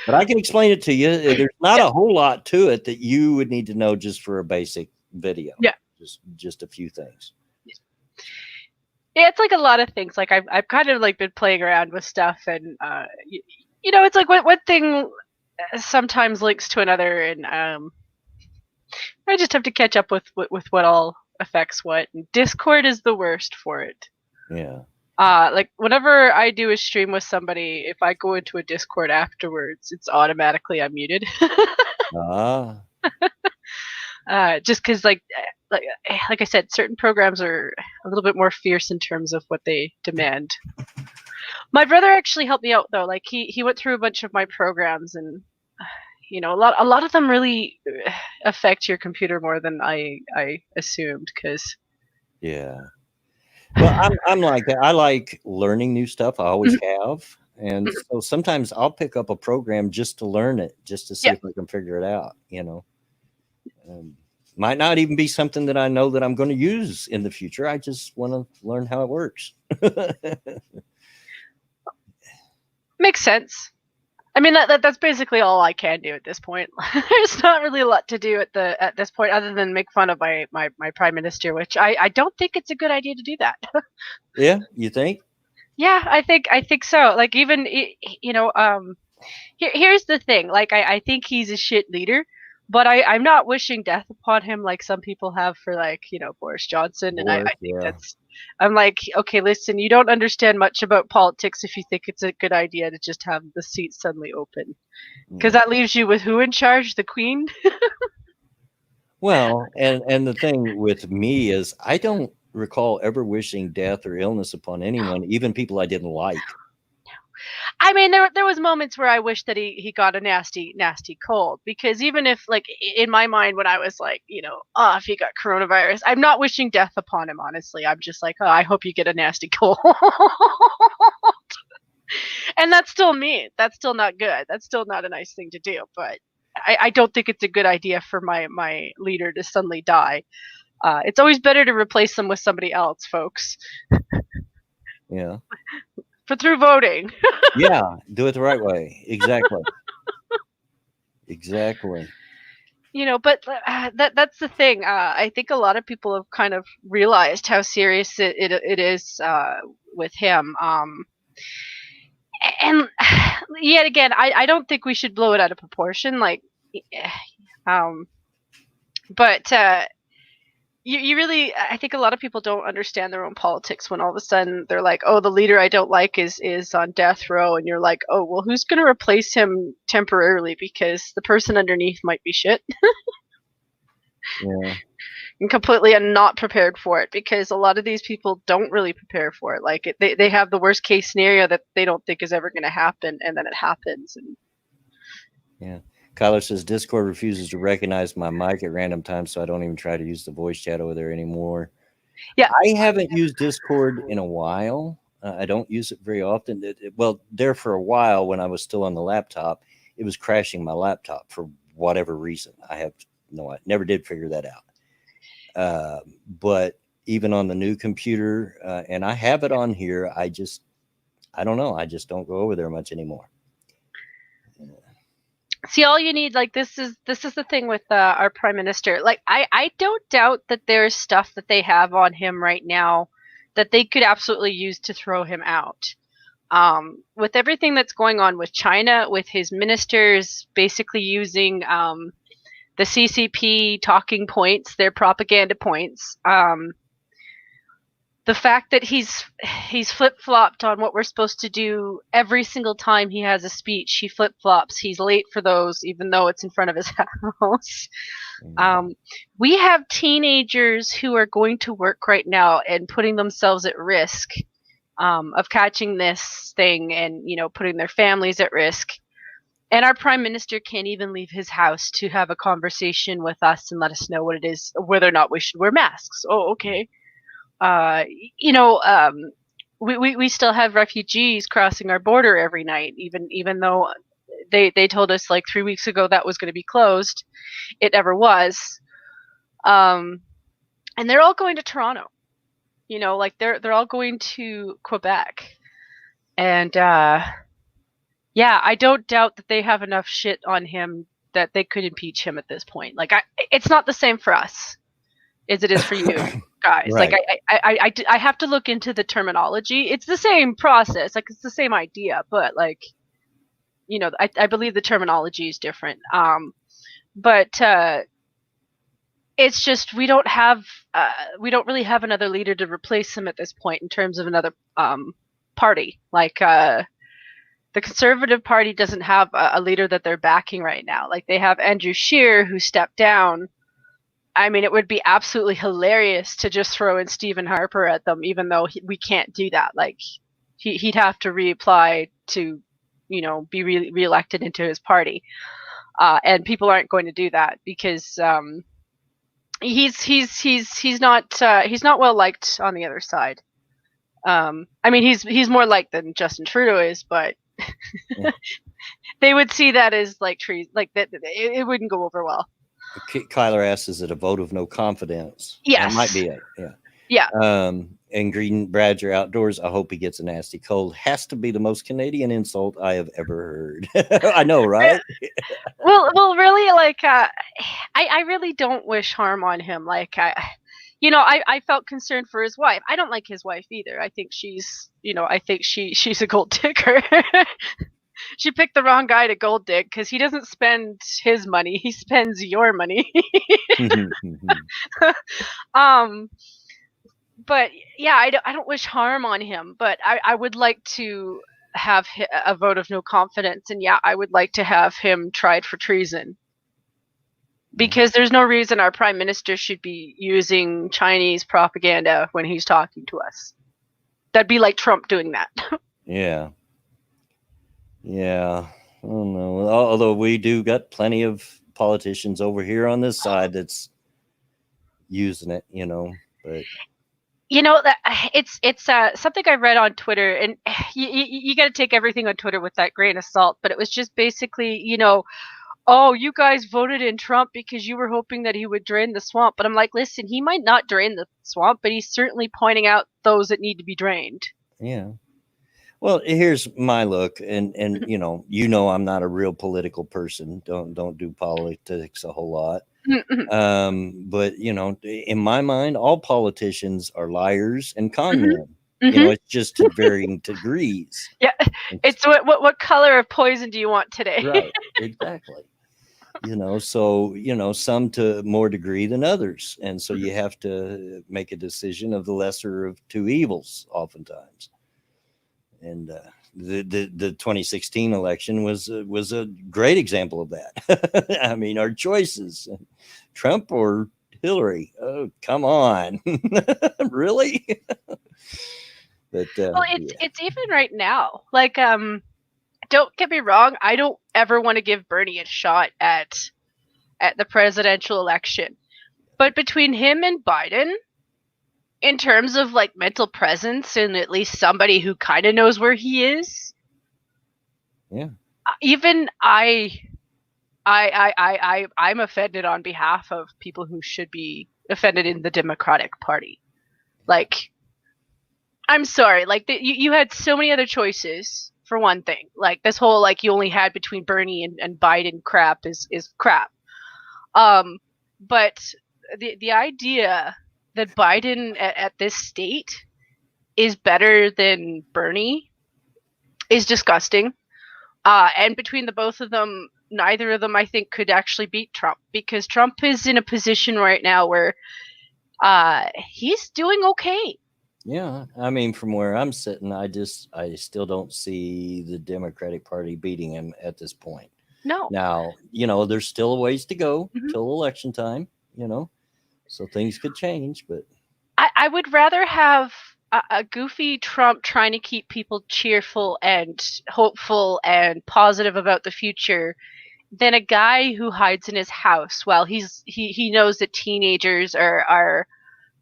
But I can explain it to you. There's not Yeah, a whole lot to it that you would need to know just for a basic video. yeah, Just a few things. yeah. It's like a lot of things. Like I've kind of like been playing around with stuff, and it's like one thing sometimes links to another, and I just have to catch up with what all affects what. And Discord is the worst for it. Yeah. Like whenever I do a stream with somebody, if I go into a Discord afterwards, it's automatically unmuted. Ah, Just because like I said, certain programs are a little bit more fierce in terms of what they demand. My brother actually helped me out though. Like he went through a bunch of my programs, and a lot of them really affect your computer more than I assumed. Because yeah. Well, I'm like that. I like learning new stuff. I always have. And so sometimes I'll pick up a program just to learn it, just to see yeah, if I can figure it out, Might not even be something that I know that I'm going to use in the future. I just want to learn how it works. makes sense. I mean that's basically all I can do at this point. There's not really a lot to do at this point other than make fun of my prime minister, which I don't think it's a good idea to do that. Yeah, you think? Yeah, I think so. Like even here's the thing. Like I think he's a shit leader, but I'm not wishing death upon him like some people have for like Boris Johnson, and Or I think yeah. I'm like, okay, listen, you don't understand much about politics if you think it's a good idea to just have the seat suddenly open, because Yeah. that leaves you with who in charge? The Queen. Well, and the thing with me is I don't recall ever wishing death or illness upon anyone, even people I didn't like. I mean, there was moments where I wish that he got a nasty cold, because even if like in my mind when I was like oh, if he got coronavirus, I'm not wishing death upon him. Honestly, I'm just like, oh, I hope you get a nasty cold. And that's still me. That's still not good. That's still not a nice thing to do. But I don't think it's a good idea for my leader to suddenly die. It's always better to replace them with somebody else, folks. Yeah. For through voting. Yeah, do it the right way. Exactly. Exactly. But that's the thing. I think a lot of people have kind of realized how serious it is with him. And yet again, I don't think we should blow it out of proportion. Like, um, but you really, I think a lot of people don't understand their own politics when all of a sudden they're like, oh, the leader I don't like is on death row, and you're like, oh, well, who's going to replace him temporarily because the person underneath might be shit. Yeah. And completely not prepared for it, because a lot of these people don't really prepare for it. Like they have the worst case scenario that they don't think is ever going to happen, and then it happens. And Yeah. Kyler says Discord refuses to recognize my mic at random times, so I don't even try to use the voice chat over there anymore. yeah, I haven't used Discord in a while. I don't use it very often. Well, there for a while when I was still on the laptop, it was crashing my laptop for whatever reason. I never did figure that out. But even on the new computer, and I have it on here, I don't know. I just don't go over there much anymore. see, all you need, like, this is the thing with our prime minister. Like, I don't doubt that there's stuff that they have on him right now that they could absolutely use to throw him out. With everything that's going on with China, with his ministers basically using the CCP talking points, their propaganda points. The fact that he's flip-flopped on what we're supposed to do every single time he has a speech. He flip-flops. He's late for those, even though it's in front of his house. We have teenagers who are going to work right now and putting themselves at risk of catching this thing, and putting their families at risk. And our prime minister can't even leave his house to have a conversation with us and let us know what it is, whether or not we should wear masks. Oh, okay. We still have refugees crossing our border every night, even though they told us like 3 weeks ago that was going to be closed. It never was. And they're all going to Toronto. Like they're all going to Quebec. And yeah, I don't doubt that they have enough shit on him that they could impeach him at this point. Like, it's not the same for us as it is for you guys. Right. Like, I have to look into the terminology. It's the same process. Like, it's the same idea, but like, I believe the terminology is different. But it's just we don't really have another leader to replace him at this point in terms of another party. Like the Conservative Party doesn't have a leader that they're backing right now. Like they have Andrew Scheer, who stepped down. I mean, it would be absolutely hilarious to just throw in Stephen Harper at them, even though we can't do that. Like he'd have to reapply to, be reelected into his party, and people aren't going to do that because he's not well liked on the other side. I mean, he's more liked than Justin Trudeau is, but Yeah. they would see that as like trees, like that. It wouldn't go over well. Kyler asks, is it a vote of no confidence? Yes. That might be it. Yeah. Yeah. And Green Badger Outdoors, I hope he gets a nasty cold. Has to be the most Canadian insult I have ever heard. I know, right? Well, really, like, I really don't wish harm on him. Like, I felt concerned for his wife. I don't like his wife either. I think she's a gold digger. She picked the wrong guy to gold dig because he doesn't spend his money; he spends your money. But yeah, I don't wish harm on him, but I would like to have a vote of no confidence, and yeah, I would like to have him tried for treason. Because there's no reason our prime minister should be using Chinese propaganda when he's talking to us. That'd be like Trump doing that. Yeah. I don't know. Although we do got plenty of politicians over here on this side that's using it, but That it's something I read on Twitter, and you got to take everything on Twitter with that grain of salt. But it was just basically, oh, you guys voted in Trump because you were hoping that he would drain the swamp. But I'm like, listen, he might not drain the swamp, but he's certainly pointing out those that need to be drained. Yeah. Well, here's my look, and I'm not a real political person. Don't do politics a whole lot. But in my mind, all politicians are liars and con men. It's just to varying degrees. Yeah, it's what color of poison do you want today? Right, exactly. So some to more degree than others, and so you have to make a decision of the lesser of two evils, oftentimes. And the 2016 election was a great example of that. I mean, our choices: Trump or Hillary. Oh, come on, really? But well, it's even right now. Like, don't get me wrong. I don't ever want to give Bernie a shot at the presidential election, but between him and Biden, in terms of like mental presence and at least somebody who kind of knows where he is, yeah. Even I'm offended on behalf of people who should be offended in the Democratic Party. Like, I'm sorry. Like, you had so many other choices. For one thing, like this whole like you only had between Bernie and Biden crap is crap. But the idea that Biden at this state is better than Bernie is disgusting. And between the both of them, neither of them I think could actually beat Trump, because Trump is in a position right now where he's doing okay. Yeah, I mean, from where I'm sitting, I still don't see the Democratic Party beating him at this point. No. Now, there's still a ways to go till election time, so things could change, but I would rather have a goofy Trump trying to keep people cheerful and hopeful and positive about the future than a guy who hides in his house while he knows that teenagers are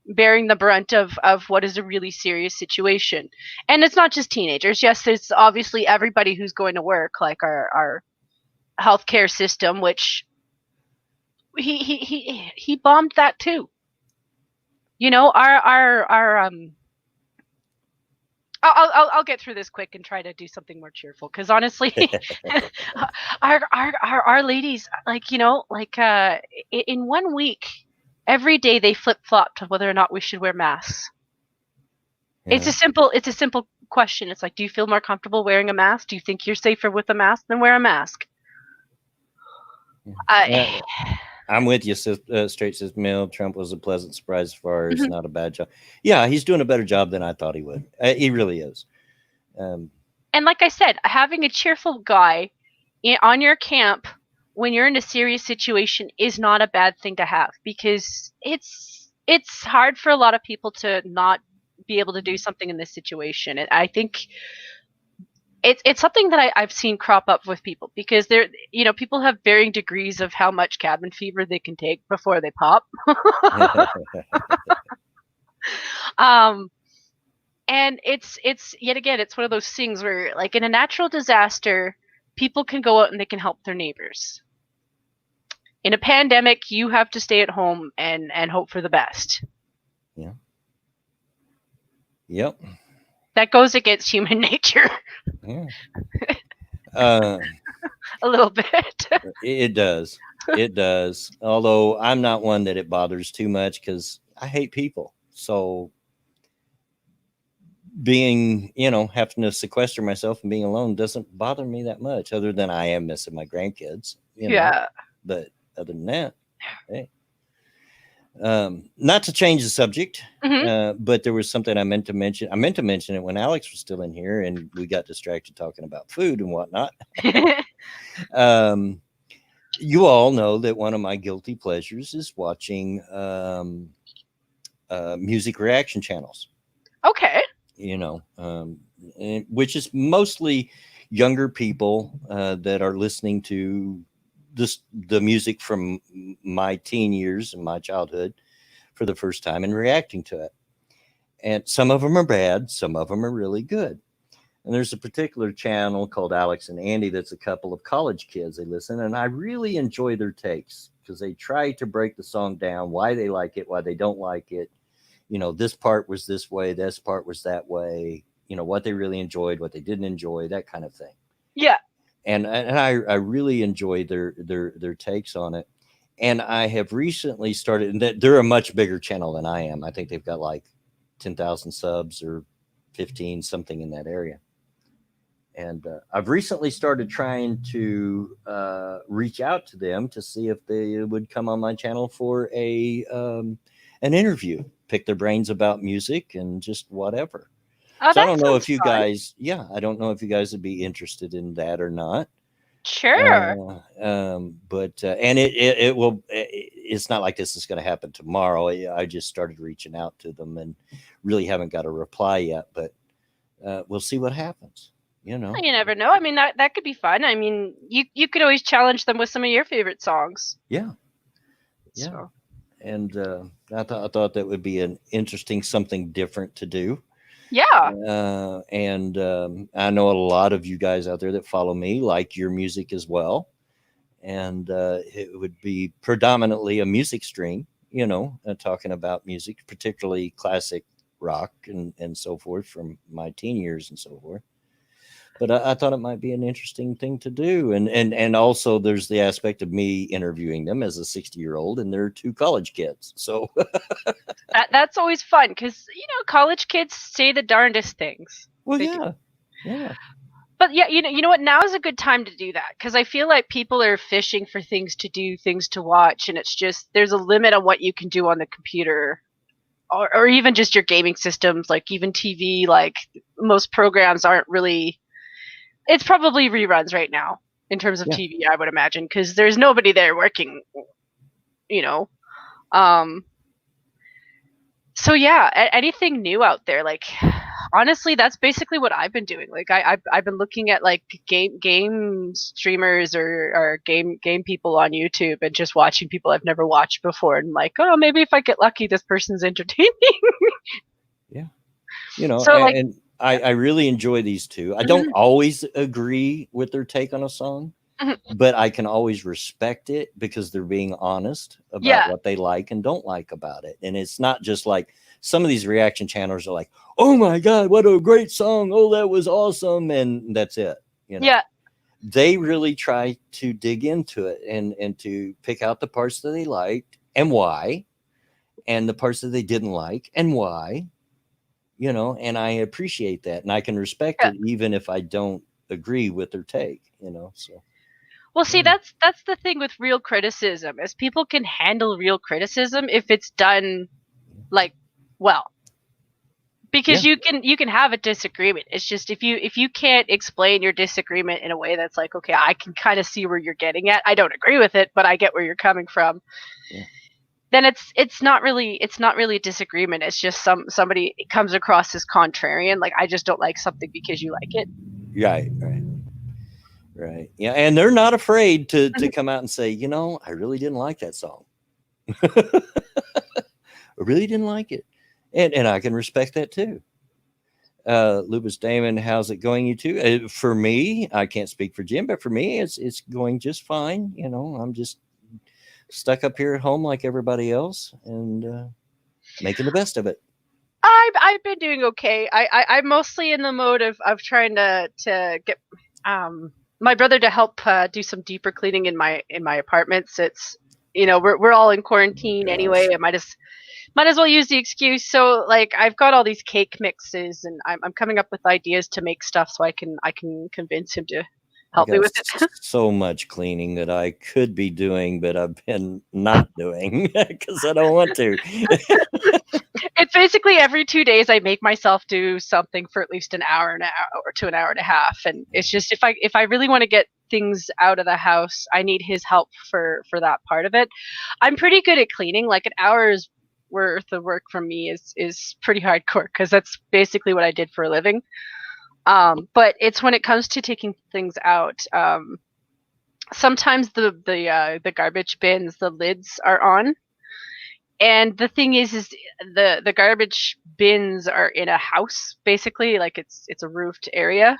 bearing the brunt of what is a really serious situation. And it's not just teenagers. Yes, there's obviously everybody who's going to work, like our healthcare system, which he bombed that too. I'll get through this quick and try to do something more cheerful, because honestly, our ladies, like, in 1 week, every day they flip-flopped on whether or not we should wear masks. Yeah. It's a simple question. It's like, do you feel more comfortable wearing a mask? Do you think you're safer with a mask? Then wear a mask. I'm with you. Straight says Mill. Trump was a pleasant surprise as far as Mhm. not a bad job. Yeah, he's doing a better job than I thought he would. He really is. Um, And like I said, having a cheerful guy on your camp when you're in a serious situation is not a bad thing to have, because it's hard for a lot of people to not be able to do something in this situation. And I think it's something that I've seen crop up with people, because people have varying degrees of how much cabin fever they can take before they pop. um, and it's yet again, it's one of those things where, like, in a natural disaster, people can go out and they can help their neighbors. In a pandemic, you have to stay at home and hope for the best. yeah. Yep. That goes against human nature Yeah. Uh, a little bit. it does. It does. Although I'm not one that it bothers too much because I hate people. So being, having to sequester myself and being alone doesn't bother me that much, other than I am missing my grandkids, Yeah. But other than that, hey. Not to change the subject, Hmm. but there was something I meant to mention. I meant to mention it when Alex was still in here and we got distracted talking about food and whatnot. Um, you all know that one of my guilty pleasures is watching music reaction channels. Okay. Which is mostly younger people that are listening to the music from my teen years and my childhood for the first time and reacting to it. And some of them are bad, some of them are really good. And there's a particular channel called Alex and Andy that's a couple of college kids. They listen, and I really enjoy their takes because they try to break the song down, why they like it, why they don't like it. This part was this way, this part was that way, what they really enjoyed, what they didn't enjoy, that kind of thing. Yeah. And I really enjoy their takes on it. And I have recently started, and they're a much bigger channel than I am. I think they've got like 10,000 subs or 15, something in that area. And I've recently started trying to reach out to them to see if they would come on my channel for an interview, pick their brains about music and just whatever. Oh, So I that don't know sounds if you fun. guys, yeah, I don't know if you guys would be interested in that or not. Sure. But and it will. It's not like this is going to happen tomorrow. I just started reaching out to them and really haven't got a reply yet. But we'll see what happens. You never know. I mean, that could be fun. I mean, you could always challenge them with some of your favorite songs. Yeah, yeah. So. And I thought that would be an interesting something different to do. Yeah. And I know a lot of you guys out there that follow me like your music as well. And it would be predominantly a music stream, talking about music, particularly classic rock and so forth from my teen years and so forth. But I thought it might be an interesting thing to do. And also there's the aspect of me interviewing them as a 60-year-old and they're two college kids. So That's always fun, because college kids say the darndest things. well, They do. yeah. But yeah, you know what? Now is a good time to do that, because I feel like people are fishing for things to do, things to watch, and it's just there's a limit on what you can do on the computer, or even just your gaming systems, like even TV. Like, most programs aren't really. It's probably reruns right now in terms of Yeah. TV, I would imagine, because there's nobody there working. Um. So yeah, anything new out there, like, honestly, that's basically what I've been doing. Like, I've been looking at, like, game streamers or game people on YouTube, and just watching people I've never watched before, and like, oh, maybe if I get lucky, this person's entertaining. Yeah. So, like, and I really enjoy these two. I don't mhm, always agree with their take on a song, mhm. but I can always respect it because they're being honest about Yeah, what they like and don't like about it. And it's not just like some of these reaction channels are like, oh my God, what a great song. Oh, that was awesome. And that's it. yeah, They really try to dig into it and to pick out the parts that they liked and why, and the parts that they didn't like and why, and I appreciate that. And I can respect yeah. it even if I don't agree with their take, so. Well, see, that's the thing with real criticism, is people can handle real criticism if it's done like well. Because you can have a disagreement. It's just if you can't explain your disagreement in a way that's like, okay, I can kind of see where you're getting at. I don't agree with it, but I get where you're coming from. Yeah. Then it's not really a disagreement. It's just somebody comes across as contrarian. Like, I just don't like something because you like it. Right. Yeah, and they're not afraid to come out and say, I really didn't like that song. I really didn't like it, and I can respect that too. Lupus Damon, how's it going, you two? For me, I can't speak for Jim, but for me, it's going just fine. I'm just stuck up here at home like everybody else, and making the best of it. I've been doing okay. I'm mostly in the mode of trying to get my brother to help do some deeper cleaning in my apartments. It's we're all in quarantine anyway. I might as well use the excuse. So, like, I've got all these cake mixes, and I'm coming up with ideas to make stuff so I can convince him to help me with it. So much cleaning that I could be doing, but I've been not doing because I don't want to. It's basically every 2 days I make myself do something for at least an hour to an hour and a half, and it's just if I really want to get things out of the house, I need his help for that part of it. I'm pretty good at cleaning. Like, an hour's worth of work from me is pretty hardcore, because that's basically what I did for a living. But it's when it comes to taking things out. Sometimes the garbage bins, the lids are on. And the thing is the garbage bins are in a house, basically, like it's a roofed area.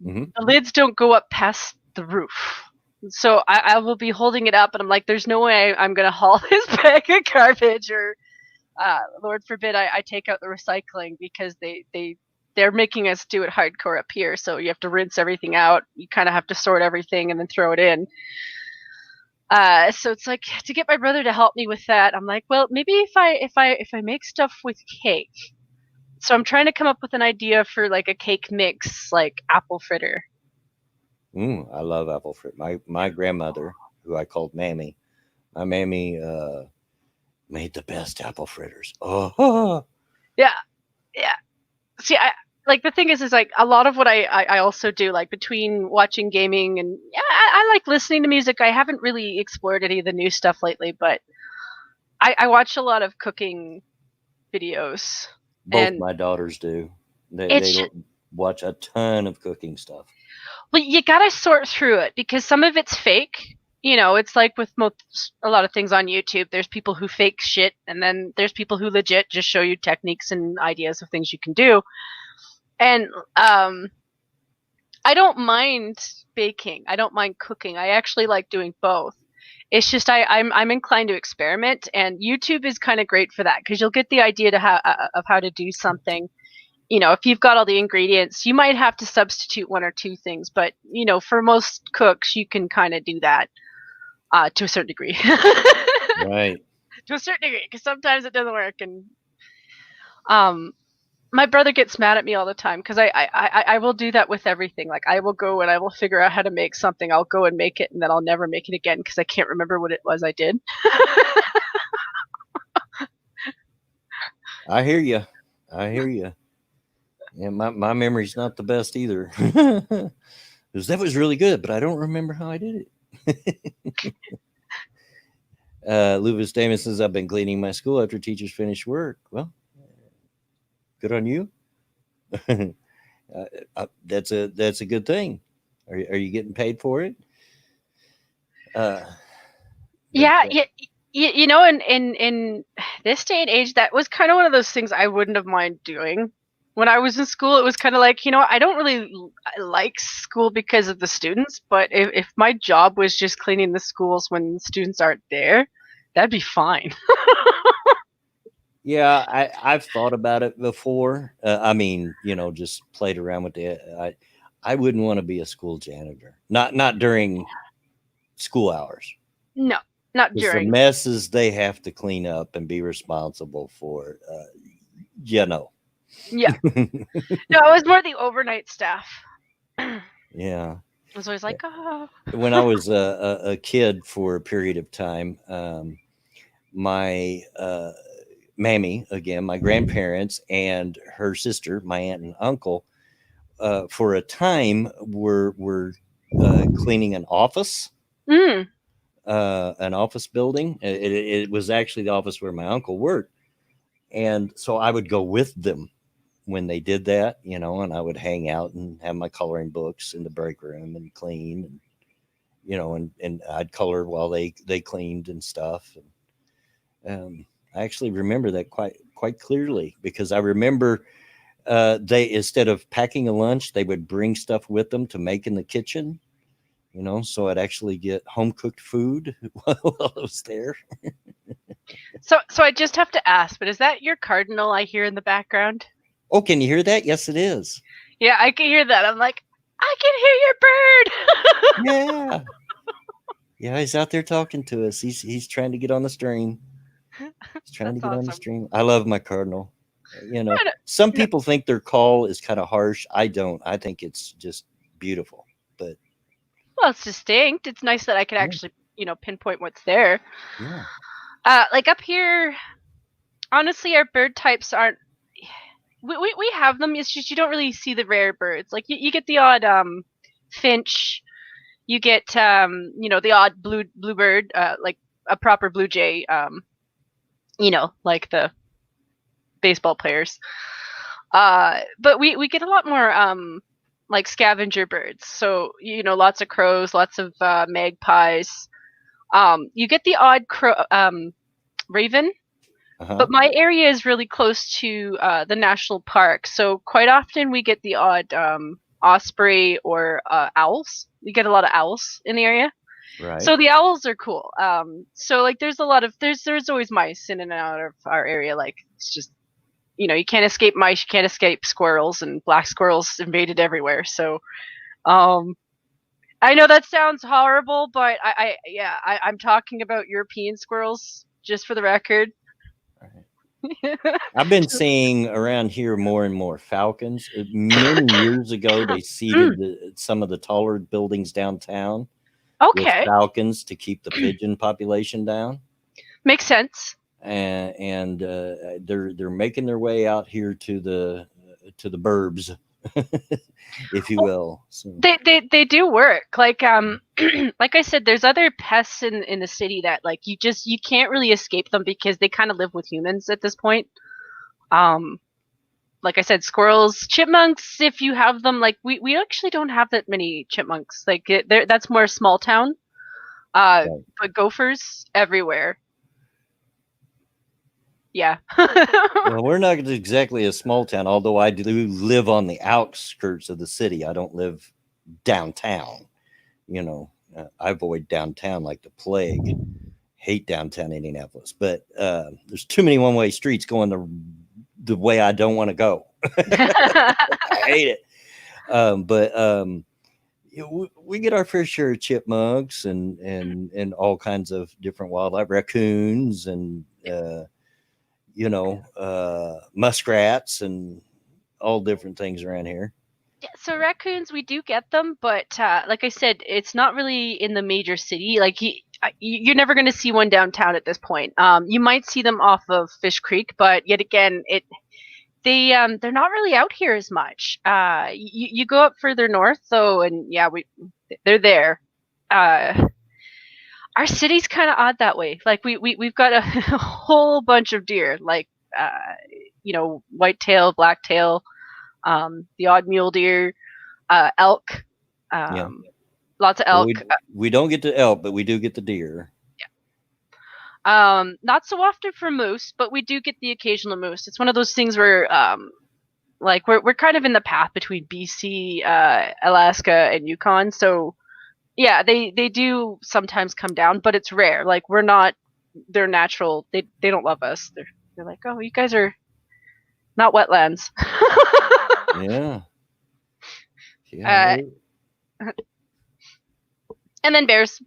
Mm-hmm. The lids don't go up past the roof. So I will be holding it up, and I'm like, there's no way I'm going to haul this bag of garbage, or Lord forbid I take out the recycling, because they're making us do it hardcore up here. So you have to rinse everything out. You kind of have to sort everything and then throw it in. So it's like, to get my brother to help me with that, I'm like, well, maybe if I make stuff with cake. So I'm trying to come up with an idea for like a cake mix, like apple fritter. I love apple fritter. My grandmother, who I called Mammy, my Mammy made the best apple fritters. Oh, yeah. See, like, the thing is like, a lot of what I also do, like, between watching gaming and I like listening to music. I haven't really explored any of the new stuff lately, but I watch a lot of cooking videos. Both my daughters do. They watch a ton of cooking stuff. Well, you gotta sort through it, because some of it's fake. It's like with a lot of things on YouTube. There's people who fake shit, and then there's people who legit just show you techniques and ideas of things you can do. And I don't mind baking. I don't mind cooking. I actually like doing both. It's just I'm inclined to experiment, and YouTube is kind of great for that, because you'll get the idea of how to do something. If you've got all the ingredients, you might have to substitute one or two things, but for most cooks, you can kind of do that to a certain degree. Right. To a certain degree, because sometimes it doesn't work, and my brother gets mad at me all the time, because I will do that with everything. Like, I will go and I will figure out how to make something. I'll go and make it, and then I'll never make it again because I can't remember what it was I did. I hear you. Yeah, my memory's not the best either. Because that was really good, but I don't remember how I did it. Lupus Damon says, I've been cleaning my school after teachers finish work. Well, good on you. That's a good thing. Are you getting paid for it? Yeah. In this day and age, that was kind of one of those things I wouldn't have mind doing. When I was in school, it was kind of like, I don't really like school because of the students, but if my job was just cleaning the schools when students aren't there, that'd be fine. Yeah, I've thought about it before. Just played around with it. I wouldn't want to be a school janitor. Not during school hours. No, not It's during. the messes they have to clean up and be responsible for. Yeah. No, it was more the overnight staff. Yeah. I was always like, oh. When I was a kid for a period of time, my mammy, again, my grandparents and her sister, my aunt and uncle, for a time were cleaning Mm. an office building. It was actually the office where my uncle worked, and so I would go with them when they did that, and I would hang out and have my coloring books in the break room and clean, and and I'd color while they cleaned and stuff. And I actually remember that quite clearly because I remember they, instead of packing a lunch, they would bring stuff with them to make in the kitchen. So I'd actually get home cooked food while I was there. So I just have to ask, but is that your cardinal I hear in the background? Oh, can you hear that? Yes, it is. Yeah, I can hear that. I'm like, I can hear your bird. Yeah. Yeah, he's out there talking to us. He's trying to get on the stream. He's trying to That's get on the awesome. stream. I love my cardinal. I Some no, people think their call is kind of harsh. I don't. I think it's just beautiful. But well, it's distinct. It's nice that I can yeah, actually, pinpoint what's there. yeah. Like up here, honestly, our bird types aren't. We have them. It's just you don't really see the rare birds. Like you get the odd finch. You get the odd bluebird, like a proper blue jay. Like the baseball players. But we get a lot more like scavenger birds. So lots of crows, lots of magpies. You get the odd raven, Uh-huh. but my area is really close to the national park, so quite often we get the odd osprey or owls. We get a lot of owls in the area, Right. so the owls are cool. So like there's a lot of there's always mice in and out of our area. Like it's just you can't escape mice, you can't escape squirrels, and black squirrels invaded everywhere. So um, I know that sounds horrible, but I'm talking about European squirrels, just for the record. I've been seeing around here more and more falcons. Many years ago, they seeded some of the taller buildings downtown with Okay, falcons to keep the pigeon population down, makes sense. and they're making their way out here to the burbs, if you Well, will. So, they do work. Like like I said, there's other pests in the city that like you can't really escape them because they kind of live with humans at this point. Um, like I said, squirrels, chipmunks. If you have them, like we actually don't have that many chipmunks. Like that's more small town. right. But gophers everywhere. Yeah. Well, we're not exactly a small town, although I do live on the outskirts of the city. I don't live downtown. I avoid downtown like the plague. Hate downtown Indianapolis, but there's too many one-way streets going the way I don't want to go. I hate it. But we get our fair share of chipmunks and all kinds of different wildlife, raccoons and muskrats and all different things around here. Yeah, so raccoons, we do get them, but like I said, it's not really in the major city. Like you're never going to see one downtown at this point. You might see them off of Fish Creek, but yet again, they're not really out here as much. You go up further north though, and yeah, they're there. Our city's kind of odd that way. Like we've got a whole bunch of deer, like whitetail, blacktail, the odd mule deer, elk, Yeah. lots of Well, elk. we don't get the elk, but we do get the deer. Not so often for moose, but we do get the occasional moose. It's one of those things where like we're kind of in the path between BC, Alaska, and Yukon. So yeah, they do sometimes come down, but it's rare. Like we're not their natural. They don't love us. They're like, oh, you guys are not wetlands. Yeah. Yeah. And then bears.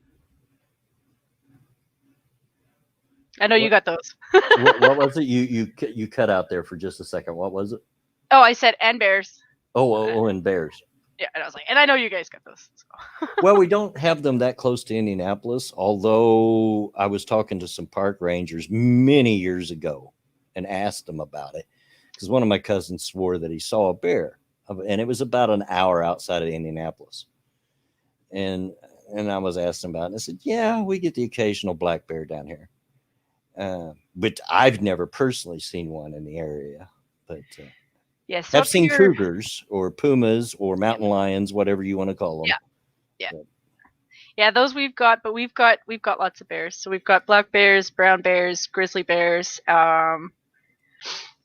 I know you got those. What was it? You cut out there for just a second. What was it? Oh, I said and bears. Oh, and bears. Yeah, and I was like, and I know you guys got those. So. Well, we don't have them that close to Indianapolis, although I was talking to some park rangers many years ago and asked them about it because one of my cousins swore that he saw a bear, and it was about an hour outside of Indianapolis. And I was asking about it, and I said, "Yeah, we get the occasional black bear down here, but I've never personally seen one in the area, but Yeah, so have up seen here, cougars or pumas or mountain lions, whatever you want to call them." Yeah. Yeah, those we've got, but we've got lots of bears. So we've got black bears, brown bears, grizzly bears.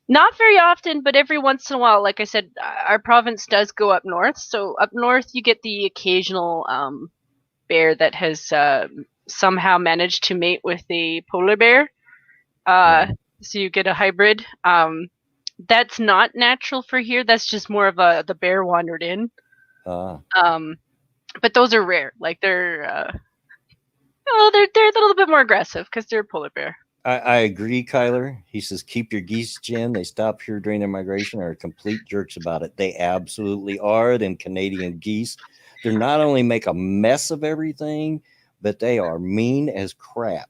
Not very often, but every once in a while. Like I said, our province does go up north. So up north, you get the occasional bear that has somehow managed to mate with a polar bear. So you get a hybrid. That's not natural for here. That's just more of the bear wandered in. But those are rare. Like they're they're a little bit more aggressive because they're a polar bear. I agree, Kyler. He says, keep your geese, Jen. They stop here during their migration are complete jerks about it. They absolutely are. Them Canadian geese. They not only make a mess of everything, but they are mean as crap.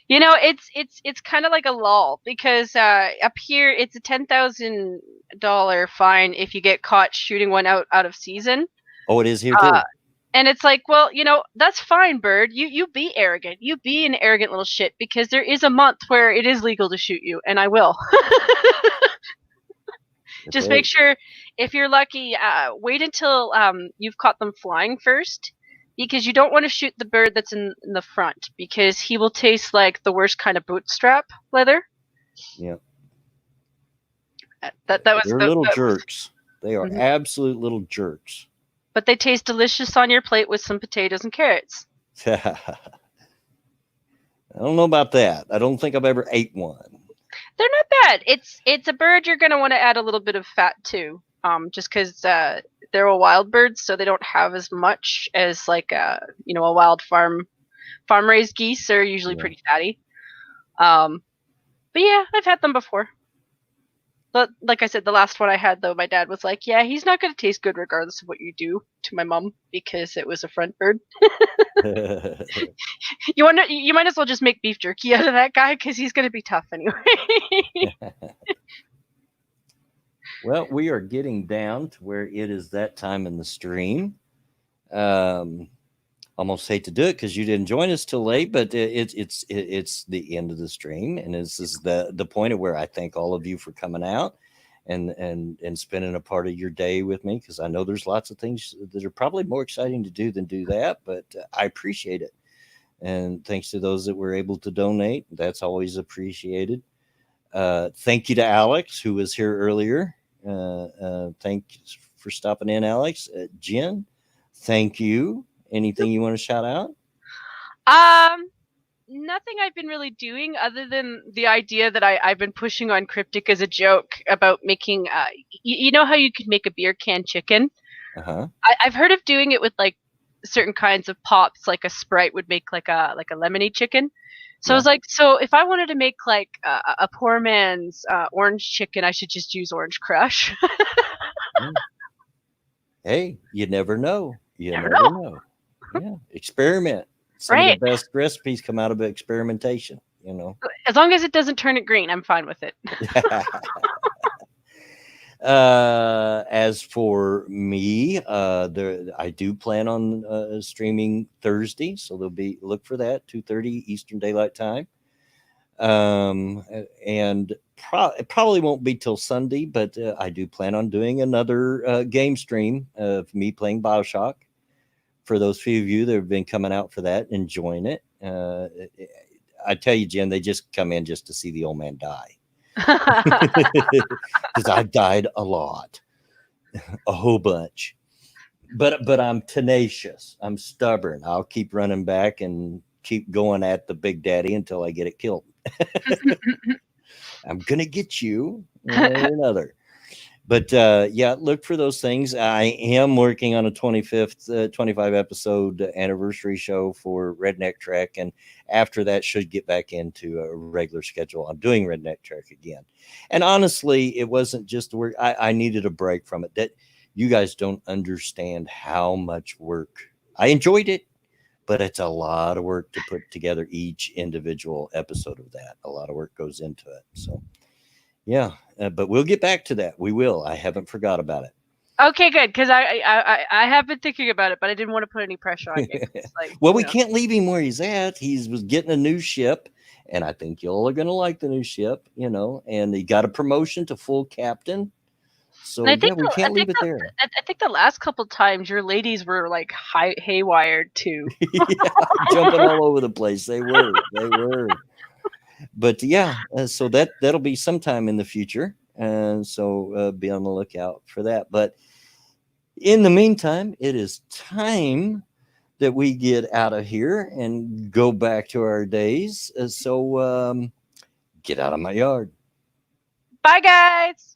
You know, it's kind of like a lull because up here it's a $10,000 fine if you get caught shooting one out of season. Oh, it is here too. And it's like, well, you know, that's fine, bird. You be arrogant. You be an arrogant little shit because there is a month where it is legal to shoot you, and I will. Just make sure, if you're lucky, wait until you've caught them flying first, because you don't want to shoot the bird that's in the front because he will taste like the worst kind of bootstrap leather. Yeah. They're little jerks. They are absolute little jerks. But they taste delicious on your plate with some potatoes and carrots. I don't know about that. I don't think I've ever ate one. They're not bad. It's a bird you're going to want to add a little bit of fat to, just because they're a wild bird, so they don't have as much as like a wild farm raised geese are usually pretty fatty. But yeah, I've had them before. But like I said, the last one I had, though, my dad was like, yeah, he's not going to taste good regardless of what you do, to my mom, because it was a front bird. You might as well just make beef jerky out of that guy because he's going to be tough anyway. Well, we are getting down to where it is that time in the stream. Almost hate to do it because you didn't join us till late, but it's the end of the stream, and this is the point of where I thank all of you for coming out and spending a part of your day with me, because I know there's lots of things that are probably more exciting to do than do that, but I appreciate it. And thanks to those that were able to donate, that's always appreciated. Thank you to Alex, who was here earlier. Thanks for stopping in, Alex. Jen, thank you. Anything you want to shout out? Nothing I've been really doing other than the idea that I've been pushing on Cryptic as a joke about making, you know how you could make a beer can chicken? Uh-huh. I've heard of doing it with like certain kinds of pops, like a Sprite would make like a lemony chicken. So I was like, so if I wanted to make like a poor man's orange chicken, I should just use Orange Crush. Hey, you never know. You never know. Yeah, experiment. Some of the best recipes come out of experimentation, As long as it doesn't turn it green, I'm fine with it. As for me, I do plan on streaming Thursday, so look for that 2:30 Eastern Daylight Time. And it probably won't be till Sunday, but I do plan on doing another game stream of me playing BioShock. For those few of you that have been coming out for that, enjoying it. I tell you, Jen, they just come in just to see the old man die. Because I've died a lot, a whole bunch. But I'm tenacious. I'm stubborn. I'll keep running back and keep going at the Big Daddy until I get it killed. I'm going to get you one way or another. But yeah, look for those things. I am working on a 25 episode anniversary show for Redneck Trek, and after that should get back into a regular schedule. I'm doing Redneck Trek again, and honestly, it wasn't just the work. I needed a break from it. That You guys don't understand how much work. I enjoyed it, but it's a lot of work to put together each individual episode of that. A lot of work goes into it. So, yeah, but we'll get back to that. We will. I haven't forgot about it. Okay, good, because I have been thinking about it, but I didn't want to put any pressure on you. Like, well, we can't leave him where he's at. He was getting a new ship, and I think y'all are going to like the new ship, and he got a promotion to full captain. So, I think we can't leave it there. I think the last couple times your ladies were like haywired too. Yeah, jumping all over the place. They were. But yeah, so that'll be sometime in the future. And so be on the lookout for that. But in the meantime, it is time that we get out of here and go back to our days. So get out of my yard. Bye, guys.